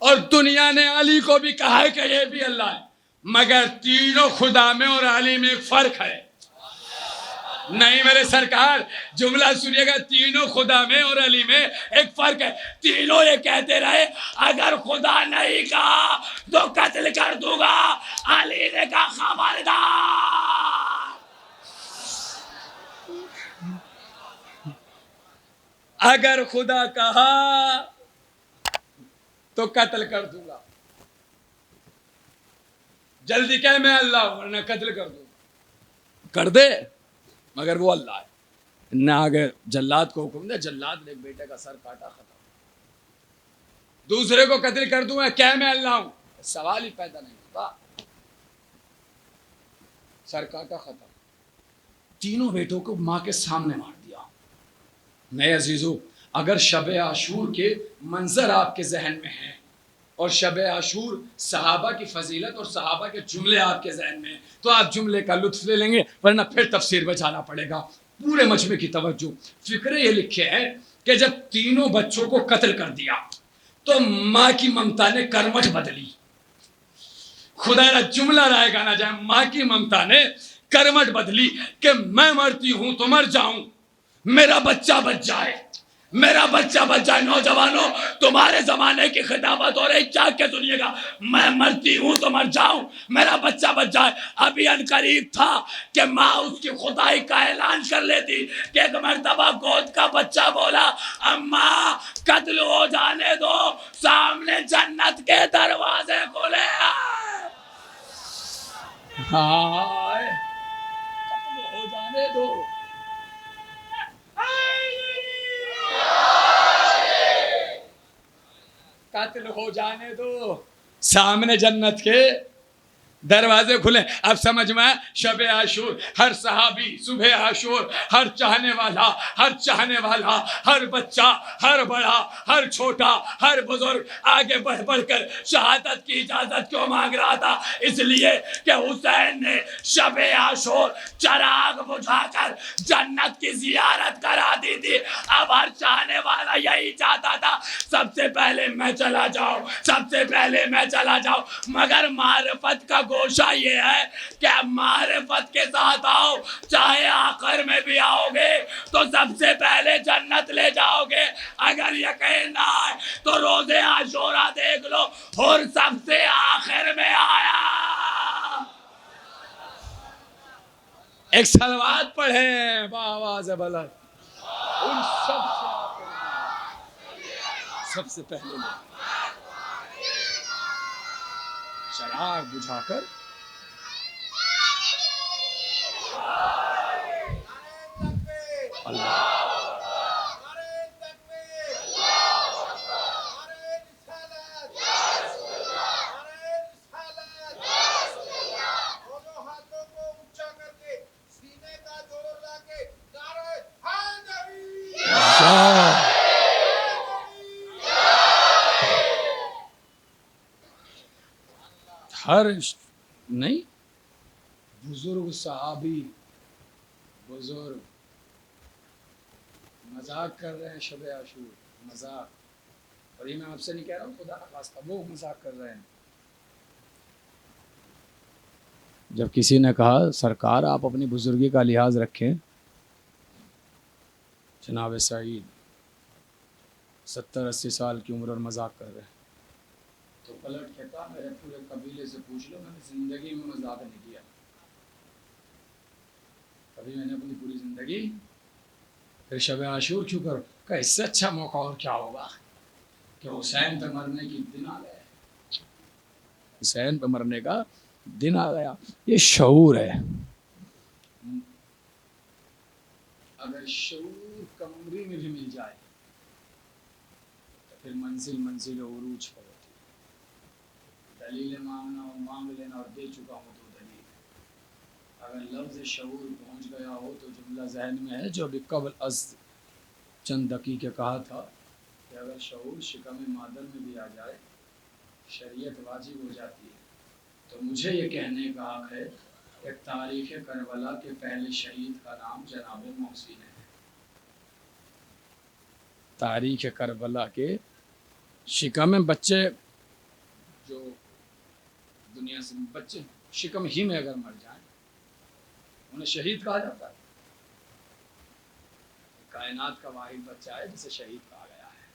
اور دنیا نے علی کو بھی کہا ہے کہ یہ بھی اللہ ہے، مگر تینوں خدا میں اور علی میں ایک فرق ہے. نہیں میرے سرکار، جملہ سنیے گا، تینوں خدا میں اور علی میں ایک فرق ہے. تینوں یہ کہتے رہے اگر خدا نہیں کہا تو قتل کر دوں گا. علی نے کہا خبردار. اگر خدا کہا تو قتل کر دوں گا، جلدی کہ میں اللہ ہوں ورنہ قتل کر دوں گا، کر دے، مگر وہ اللہ ہے نہ. اگر جلاد کو حکم دے، جلاد نے ایک بیٹے کا سر کاٹا، ختم. دوسرے کو قتل کر دوں گا، کہ میں اللہ ہوں، سوال ہی پیدا نہیں ہوتا. سر کاٹا، ختم. تینوں بیٹوں کو ماں کے سامنے مار دیا. نئے عزیزو، اگر شب عاشور کے منظر آپ کے ذہن میں ہیں اور شب عاشور صحابہ کی فضیلت اور صحابہ کے جملے آپ کے ذہن میں ہیں تو آپ جملے کا لطف لے لیں گے، ورنہ پھر تفسیر میں جانا پڑے گا. پورے مجمع کی توجہ. فقرے یہ لکھے ہیں کہ جب تینوں بچوں کو قتل کر دیا تو ماں کی ممتا نے کرمٹ بدلی. خدا را جملہ رائے گا نہ جائے، ماں کی ممتا نے کرمٹ بدلی کہ میں مرتی ہوں تو مر جاؤں، میرا بچہ بچ جائے، میرا بچہ بچ جائے. نوجوانوں، تمہارے زمانے کی خطابت ہو رہی، جاگ کے سنیے گا. میں مرتی ہوں تو مر جاؤں، میرا بچہ بچ جائے. ابھی ان قریب تھا کہ ماں اس کی خدائی کا اعلان کر لیتی کہ ایک مرتبہ گود کا بچہ بولا، اماں قتل ہو جانے دو، سامنے جنت کے دروازے کھلے ہیں. ہائے، قتل ہو جانے دو، قتل ہو جانے دو، سامنے جنت کے دروازے کھلے. اب سمجھ میں شب عاشور، ہر صحابی صبح عاشور، ہر چاہنے والا، ہر بچہ، ہر بڑا، ہر چھوٹا، ہر بزرگ آگے بڑھ بڑھ کر شہادت کی اجازت کیوں مانگ رہا تھا؟ اس لیے کہ حسین نے شب عاشور چراغ بجھا کر جنت کی زیارت کرا دی تھی. اب ہر چاہنے والا یہی چاہتا تھا سب سے پہلے میں چلا جاؤں، سب سے پہلے میں چلا جاؤں. مگر معرفت کا گوشہ یہ ہے کہ معرفت کے ساتھ آؤ، چاہے آخر میں بھی آؤ گے تو سب سے پہلے جنت لے جاؤ گے. اگر یقین نہ آئے تو روزے عاشورہ دیکھ لو، اور سب سے آخر میں آیا. ایک صلوات پڑھیں بآواز بلند، ان سب سے آخر میں، سب سے پہلے چراغ بجھا کر اللہ. ہر نہیں، بزرگ صحابی، بزرگ مذاق کر رہے ہیں شب عاشور، مذاق. اور یہ میں آپ سے نہیں کہہ رہا ہوں، خدا نخواستہ وہ مذاق کر رہے ہیں. جب کسی نے کہا سرکار آپ اپنی بزرگی کا لحاظ رکھیں، جناب سعید 70-80 سال کی عمر اور مذاق کر رہے ہیں، تو پلٹ کہتا میرے پورے قبیلے سے پوچھ لو، میں نے زندگی میں مذاق نہیں کیا. کبھی میں نے اپنی پوری زندگی. پھر شب عاشور کیوں کرو؟ کہ اس سے اچھا موقع اور کیا ہوگا کہ حسین پہ مرنے کی دن آ گئے، حسین پہ مرنے کا دن آ گیا. یہ شعور ہے. اگر شعور کمری میں بھی مل جائے تو پھر منزل عروج پر ہوتی ہے. دلیل مانگنا ہو مانگ لینا، اور دے چکا ہوں تو دلیل. اگر لفظ شعور پہنچ گیا ہو تو جملہ ذہن میں ہے جو ابھی قبل از چند دقیقے کہا تھا کہ اگر شعور شکم مادر میں بھی آ جائے، شریعت واجب ہو جاتی ہے. تو مجھے یہ کہنے کا حق ہے کہ تاریخ کربلا کے پہلے شہید کا نام جناب محسن ہے. تاریخ کربلا کے شکم میں بچے، جو دنیا سے بچے شکم ہی میں اگر مر جائیں انہیں شہید کہا جاتا ہے. کائنات کا واحد بچہ ہے جسے شہید کہا گیا ہے.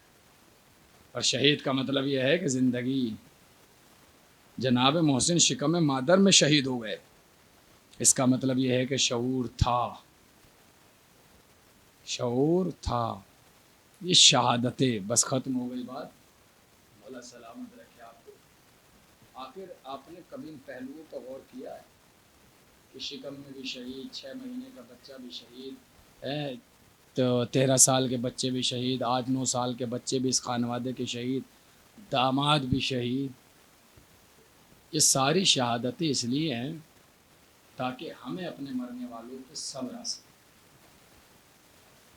اور شہید کا مطلب یہ ہے کہ زندگی. جناب محسن شکم مادر میں شہید ہو گئے، اس کا مطلب یہ ہے کہ شعور تھا، شعور تھا. یہ شہادتیں بس ختم ہو گئی بات. مولا سلامت رکھے آپ کو. آخر آپ نے کبھی ان پہلوؤں پر غور کیا ہے کہ شکم میں بھی شہید، 6 مہینے کا بچہ بھی شہید ہے، تو 13 سال کے بچے بھی شہید، 8-9 سال کے بچے بھی اس خانوادے کے شہید، داماد بھی شہید. یہ ساری شہادتیں اس لیے ہیں تاکہ ہمیں اپنے مرنے والوں پہ صبر آ سکے.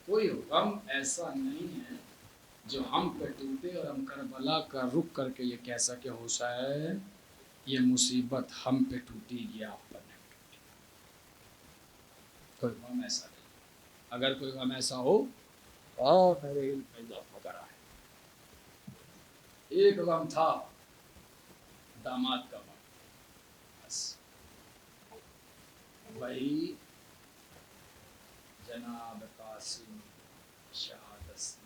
کوئی غم ایسا نہیں ہے جو ہم پہ ٹوٹے اور ہم کربلا کا رخ کر کے یہ کہہ سکے حسین یہ مصیبت ہم پہ ٹوٹی یا آپ پر نہیں ٹوٹی. کوئی غم ایسا نہیں. اگر کوئی غم ایسا ہو تو میرے علم میں اضافہ کرا ہے. ایک غم تھا داماد کا غم، بس وہی جناب قاسم شہادت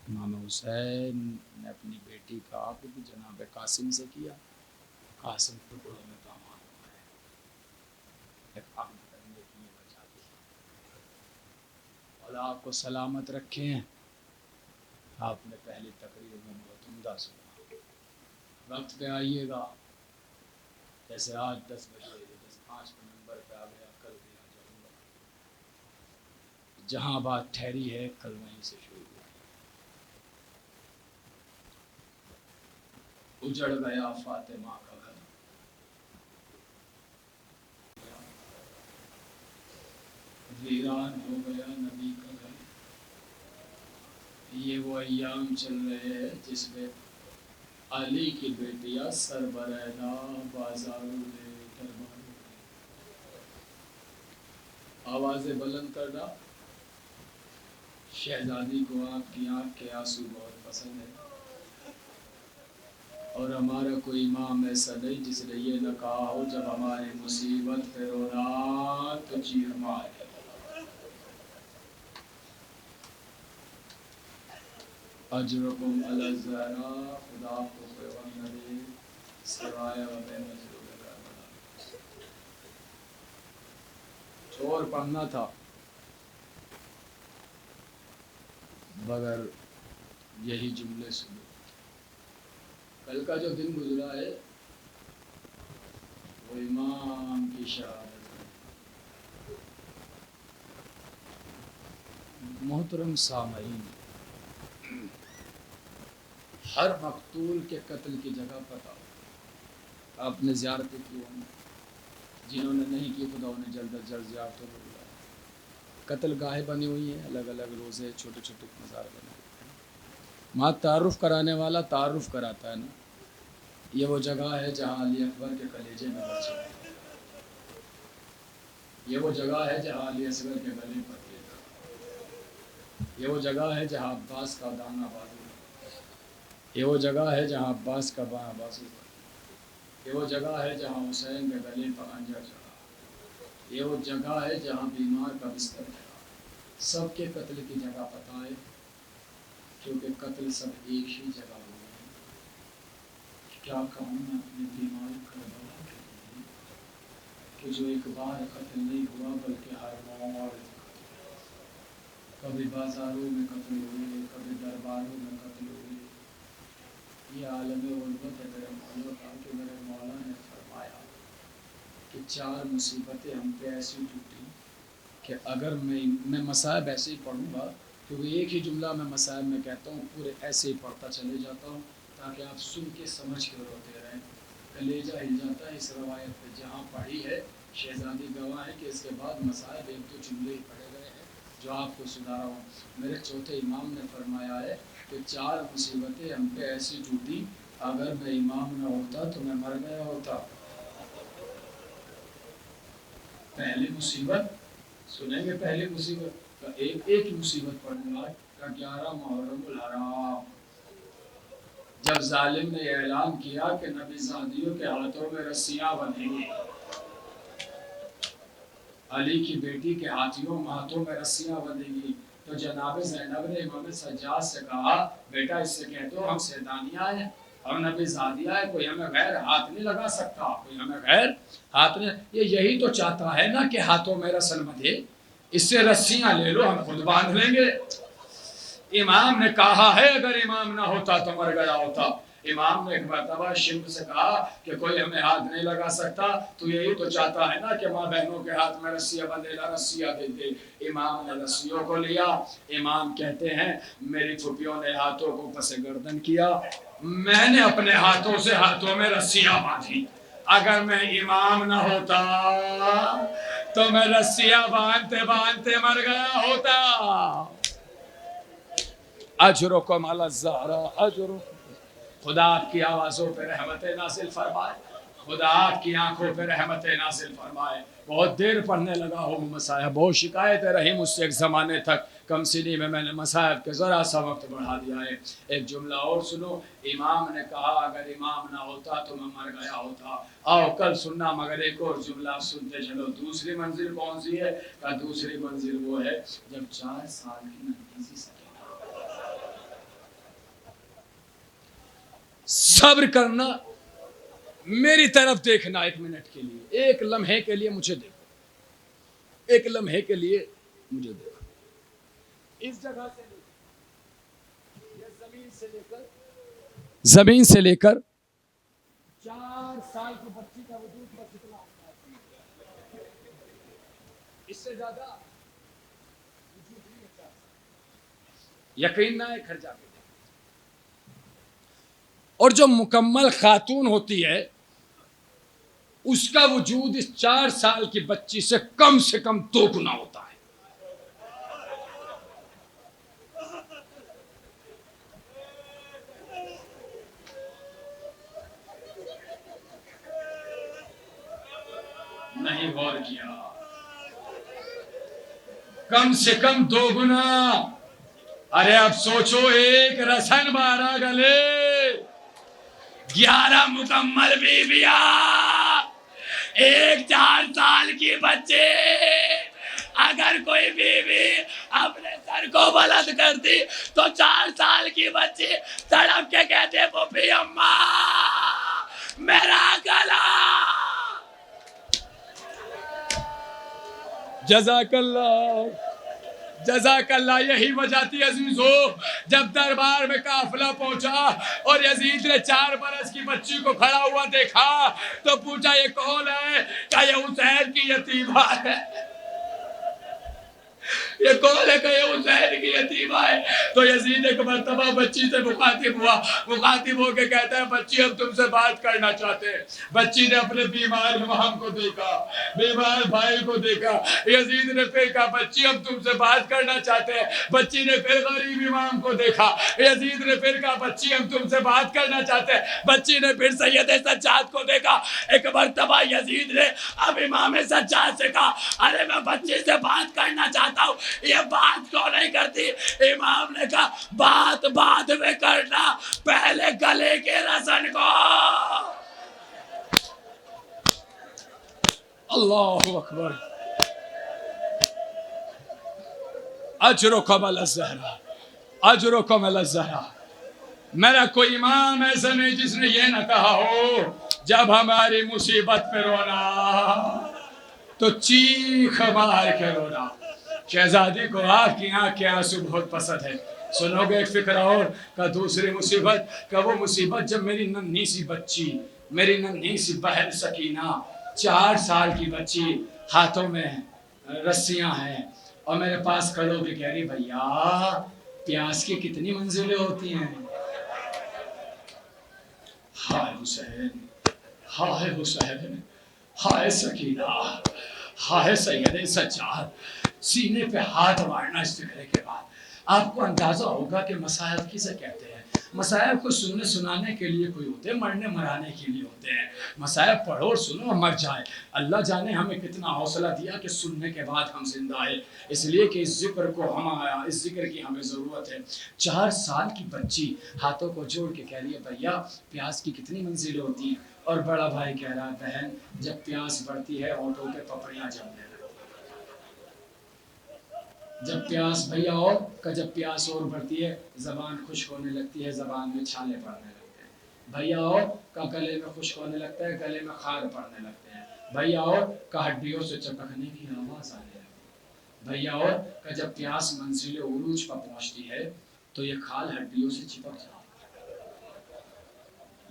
امام حسین نے اپنی بیٹی کا عقد جناب قاسم سے کیا. قاسم ٹکڑوں میں داماد ہوا ہے. ایک عقد کرنے کی یہ وجہ تھی. اور آپ کو سلامت رکھیں. آپ نے پہلی تقریر میں بہت عمدہ سنا. وقت پہ آئیے گا، جیسے آج 10 بجے، جیسے 5 نومبر پہ آ گیا، کل بھی آ جاؤں گا. جہاں بات ٹھہری ہے کل وہیں سے شروع ہوئی. اجڑ گیا فاطمہ کا گھر، ویران ہو گیا نبی کا گھر. یہ وہ ایام چل رہے ہیں جس میں علی کی بیٹیاں سربریدہ بازاروں میں درباروں میں آوازیں بلند کرنا. شہزادی کو آپ کی آنکھ کے آنسو بہت پسند ہے، اور ہمارا کوئی امام ایسا نہیں جس نے یہ نہ کہا ہو جب ہماری مصیبت پہ رونا تو چیخ مارے. اجرکم علی الزہرا، خدا کو کوئی غم نہ دے سوائے غم مظلوم کربلا. چور پڑھنا تھا مگر یہی جملے سنو. کل کا جو دن گزرا ہے وہ امام کی شہادت ہے. محترم سامعین، ہر مقتول کے قتل کی جگہ پتہ ہو. آپ نے زیارتیں کی ہوں، جنہوں نے نہیں کی خدا انہیں جلد از جلد زیارتوں کو بلائے. قتل گاہیں بنی ہوئی ہیں، الگ الگ روزے، چھوٹے چھوٹے مزار بنے ہوئے ہیں. وہاں تعارف کرانے والا تعارف کراتا ہے نا. یہ وہ جگہ ہے جہاں علی اکبر کے کلیجے میں بچے ہیں. یہ وہ جگہ ہے جہاں علی اصغر کے گلے پر تیر تھا. یہ وہ جگہ ہے جہاں عباس کا دانا بازو ہے. یہ وہ جگہ ہے جہاں عباس کا بایاں بازو ہے. یہ وہ جگہ ہے جہاں حسین کے گلے پر خنجر چڑھا. یہ وہ جگہ ہے جہاں بیمار کا بستر ہے. سب کے قتل کی جگہ پتہ ہے، کیونکہ قتل سب ایک ہی جگہ ہوئے ہیں. کیا کہوں میں اپنے بیمار کربلا کے لیے کہ جو ایک بار قتل نہیں ہوا بلکہ ہر موڑ قتل. کبھی بازاروں میں قتل ہوئے، کبھی درباروں میں قتل ہوئے. یہ عالم غربت ہے میرے مولا کا کہ میرے مولا نے فرمایا کہ 4 مصیبتیں ہم پہ ایسی ٹوٹی کہ اگر میں مصائب ایسے ہی پڑھوں گا، کیونکہ ایک ہی جملہ میں مصائب میں کہتا ہوں، پورے ایسے ہی پڑھتا چلے جاتا ہوں تاکہ آپ سن کے سمجھ کے روتے رہیں. کلیجہ ہل جاتا ہے اس روایت پہ. جہاں پڑھی ہے شہزادی گواہ ہے کہ اس کے بعد مصائب 1-2 جملے ہی پڑھے گئے ہیں جو آپ کو سنا رہا ہوں. میرے چوتھے امام نے فرمایا ہے کہ 4 مصیبتیں ہم پہ ایسی ٹوٹی، اگر میں امام نہ ہوتا تو میں مر گیا ہوتا. پہلی مصیبت سنیں گے. پہلی مصیبت کا ایک ہی مصیبت پڑھنے والا کا 11 محرم الحرام، جب ظالم نے اعلان کیا کہ نبی زادیوں کے ہاتھوں میں رسیاں بندھیں گی. علی کی بیٹی کے ہاتھوں میں رسیاں بندھیں گی تو جناب زینب نے امام سجاد سے کہا بیٹا اس سے کہہ دو ہم سیدانیاں ہیں، ہم نبی زادیاں ہیں، کوئی ہمیں غیر ہاتھ نہیں لگا سکتا، کوئی ہمیں غیر ہاتھ نہیں. یہ یہی تو چاہتا ہے نا کہ ہاتھوں میں رسن بندھے. اس سے رسیاں لے لو، ہم خود باندھ لیں گے۔ امام نے کہا ہے اگر امام نہ ہوتا تو مر گیا ہوتا۔ امام نے ایک مرتبہ شمر سے کہا کہ کوئی ہمیں ہاتھ نہیں لگا سکتا، تو یہی تو چاہتا ہے نا کہ ماں بہنوں کے ہاتھ میں رسیاں بندھے لا، رسیاں دے دے۔ امام نے رسیوں کو لیا۔ امام کہتے ہیں میری پھوپھیوں نے ہاتھوں کو پس گردن کیا، میں نے اپنے ہاتھوں سے ہاتھوں میں رسیاں باندھی۔ اگر میں امام نہ ہوتا تو میں رسیاں باندھتے باندھتے مر گیا ہوتا۔ اجرکم علی الزہرا اجرکم۔ خدا آپ کی آوازوں پہ رحمت نازل فرمائے، خدا آپ کی آنکھوں پہ رحمت نازل فرمائے۔ بہت دیر پڑھنے لگا ہوں مصائب، بہت شکایتیں رہی مجھ سے ایک زمانے تک، کم سنی میں نے مصائب کے ذرا سا وقت بڑھا دیا ہے۔ ایک جملہ اور سنو، امام نے کہا اگر امام نہ ہوتا تو میں مر گیا ہوتا۔ آؤ کل سننا مگر ایک اور جملہ سنتے چلو۔ دوسری منزل کون سی ہے؟ کہ دوسری منزل وہ ہے جب 4 سال کی ننھی سی سکینہ، صبر کرنا، میری طرف دیکھنا، 1 منٹ کے لیے، 1 لمحے کے لیے مجھے دیکھو، 1 لمحے کے لیے مجھے دیکھو۔ اس جگہ سے لے کر یا زمین سے لے کر 4 سال کی بچی کا وجود بس اتنا ہوتا ہے، اس سے زیادہ وجود نہیں ہے۔ 4 سال یقین نہ ہے، گھر جا کے اور جو مکمل خاتون ہوتی ہے اس کا وجود اس 4 سال کی بچی سے کم 2 گنا ہوتا ہے۔ نہیں غور کیا، کم سے کم 2 گنا۔ ارے اب سوچو، 1 رسن 12 گلے، 11 مکمل بیویاں، 1 4 سال کی بچے۔ اگر کوئی بیوی اپنے سر کو بلند کرتی تو 4 سال کی بچی تڑپ کے کہتے پھوپھی اماں میرا گلا۔ جزاک اللہ، جزاک اللہ۔ یہی وجہ تھی عزیزو، جب دربار میں قافلہ پہنچا اور یزید نے 4 برس کی بچی کو کھڑا ہوا دیکھا تو پوچھا یہ کون ہے؟ کہ یہ حسین کی یتیمہ ہے۔ یہ کون ہے؟ کہ یہ حسین کی یتیمہ ہے۔ تو یزید ایک مرتبہ بچی سے مخاطب ہوا، مخاطب ہو کے کہتا ہے بچی ہم تم سے بات کرنا چاہتے ہیں۔ بچی نے اپنے بیمار امام کو دیکھا، بیمار بھائی کو دیکھا۔ یزید نے پھر کہا بچی ہم تم سے بات کرنا چاہتے ہیں۔ بچی نے پھر غریب امام کو دیکھا۔ یزید نے پھر کہا بچی ہم تم سے بات کرنا چاہتے ہیں۔ بچی نے پھر سید سجاد کو دیکھا۔ ایک مرتبہ یزید نے اب امام سجاد سے کہا ارے میں بچی سے بات کرنا چاہتا ہوں، یہ بات کیوں نہیں کرتی؟ امام نے کہا بات بعد میں کرنا، پہلے گلے کے رسن کو۔ اللہ اکبر۔ اجرکم علی الزہرا اجرکم علی الزہرا۔ میرا کوئی امام ایسا نہیں جس نے یہ نہ کہا ہو جب ہماری مصیبت پہ رونا تو چیخ مار کے رونا۔ شہزادی کو آپ کی آنکھ کے آنسو بہت پسند ہے۔ سنو گے ایک فکر اور کہ دوسری مصیبت، کہ وہ مصیبت جب میری ننھی سی بچی، میری ننھی سی بہن سکینہ، 4 سال کی بچی، ہاتھوں میں رسیاں ہیں اور میرے پاس کھڑے ہو کے کہہ رہی بھیا پیاس کی کتنی منزلیں ہوتی ہیں۔ ہائے حسین، ہائے حسین، ہائے سکینہ، ہائے سید سجاد۔ سینے پہ ہاتھ مارنا اس فکرے کے بعد آپ کو اندازہ ہوگا کہ مصائب کسے کہتے ہیں۔ مصائب کو سننے سنانے کے لیے کوئی ہوتے ہیں، مرنے مرانے کے لیے ہوتے ہیں۔ مصائب پڑھو اور سنو اور مر جائے۔ اللہ جانے ہمیں کتنا حوصلہ دیا کہ سننے کے بعد ہم زندہ ہیں، اس لیے کہ اس ذکر کو اس ذکر کی ہمیں ضرورت ہے۔ 4 سال کی بچی ہاتھوں کو جوڑ کے کہہ رہی ہے بھیا پیاس کی کتنی منزلیں ہوتی ہیں، اور بڑا بھائی کہہ رہا ہے بہن جب پیاس بڑھتی ہے ہونٹوں پہ پپڑیاں جمنے لگتی ہیں۔ جب پیاس بھیا اور کا جب پیاس اور بڑھتی ہے زبان خشک ہونے لگتی ہے، زبان میں چھالے پڑنے لگتے ہیں۔ بھیا اور کا گلے میں خشک ہونے لگتا ہے، گلے میں خار پڑنے لگتے ہیں۔ بھیا اور کا ہڈیوں سے چپکنے کی آواز آنے لگتی ہے۔ بھیا اور کہ جب پیاس منزل عروج پر پہنچتی ہے تو یہ کھال ہڈیوں سے چپک جاتی ہے،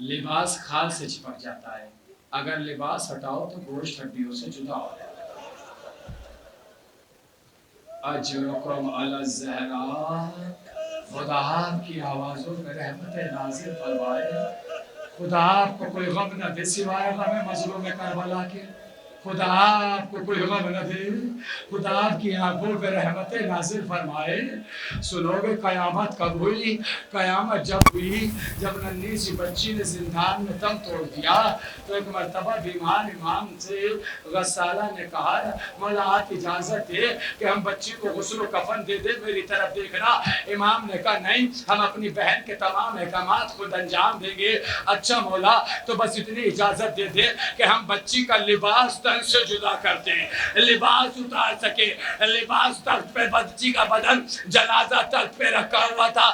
لباس کھال سے چپک جاتا ہے، اگر لباس ہٹاؤ تو گوشت ہڈیوں سے جدا ہو جاتا ہے۔ اجرکم علی الزہراء، خدا آپ کی آوازوں میں رحمت نازل فرمائے، خدا آپ کو کوئی غم نہ دے سوائے غم مظلوم کربلا کے، خدا آپ کو کوئی غم نہ دے، خدا آپ کی آنکھوں پہ رحمت نازل فرمائے۔ سنو گے قیامت کب ہوئی؟ قیامت جب ہوئی جب ننھی سی بچی نے زندان میں دم توڑ دیا تو ایک مرتبہ بیمار امام سے غسالہ نے کہا مولا آپ اجازت دے کہ ہم بچی کو غسل و کفن دے دے، میری طرف دیکھنا۔ امام نے کہا نہیں، ہم اپنی بہن کے تمام احکامات خود انجام دیں گے۔ اچھا مولا تو بس اتنی اجازت دے دے کہ ہم بچی کا لباس تن سے جدا کر دیں، لباس اتار سکے۔ لباس تخت پہ بچی کا بدن جنازہ تخت پہ رکھا ہوا تھا،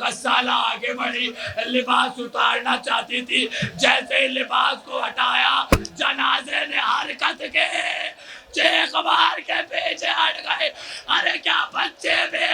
غسالہ آگے بڑھی لباس اتارنا چاہتی تھی، جیسے ہی لباس کو ہٹایا جنازے نے حرکت کے چیخ مار کے پیچھے ہٹ گئے۔ ارے کیا بچے بے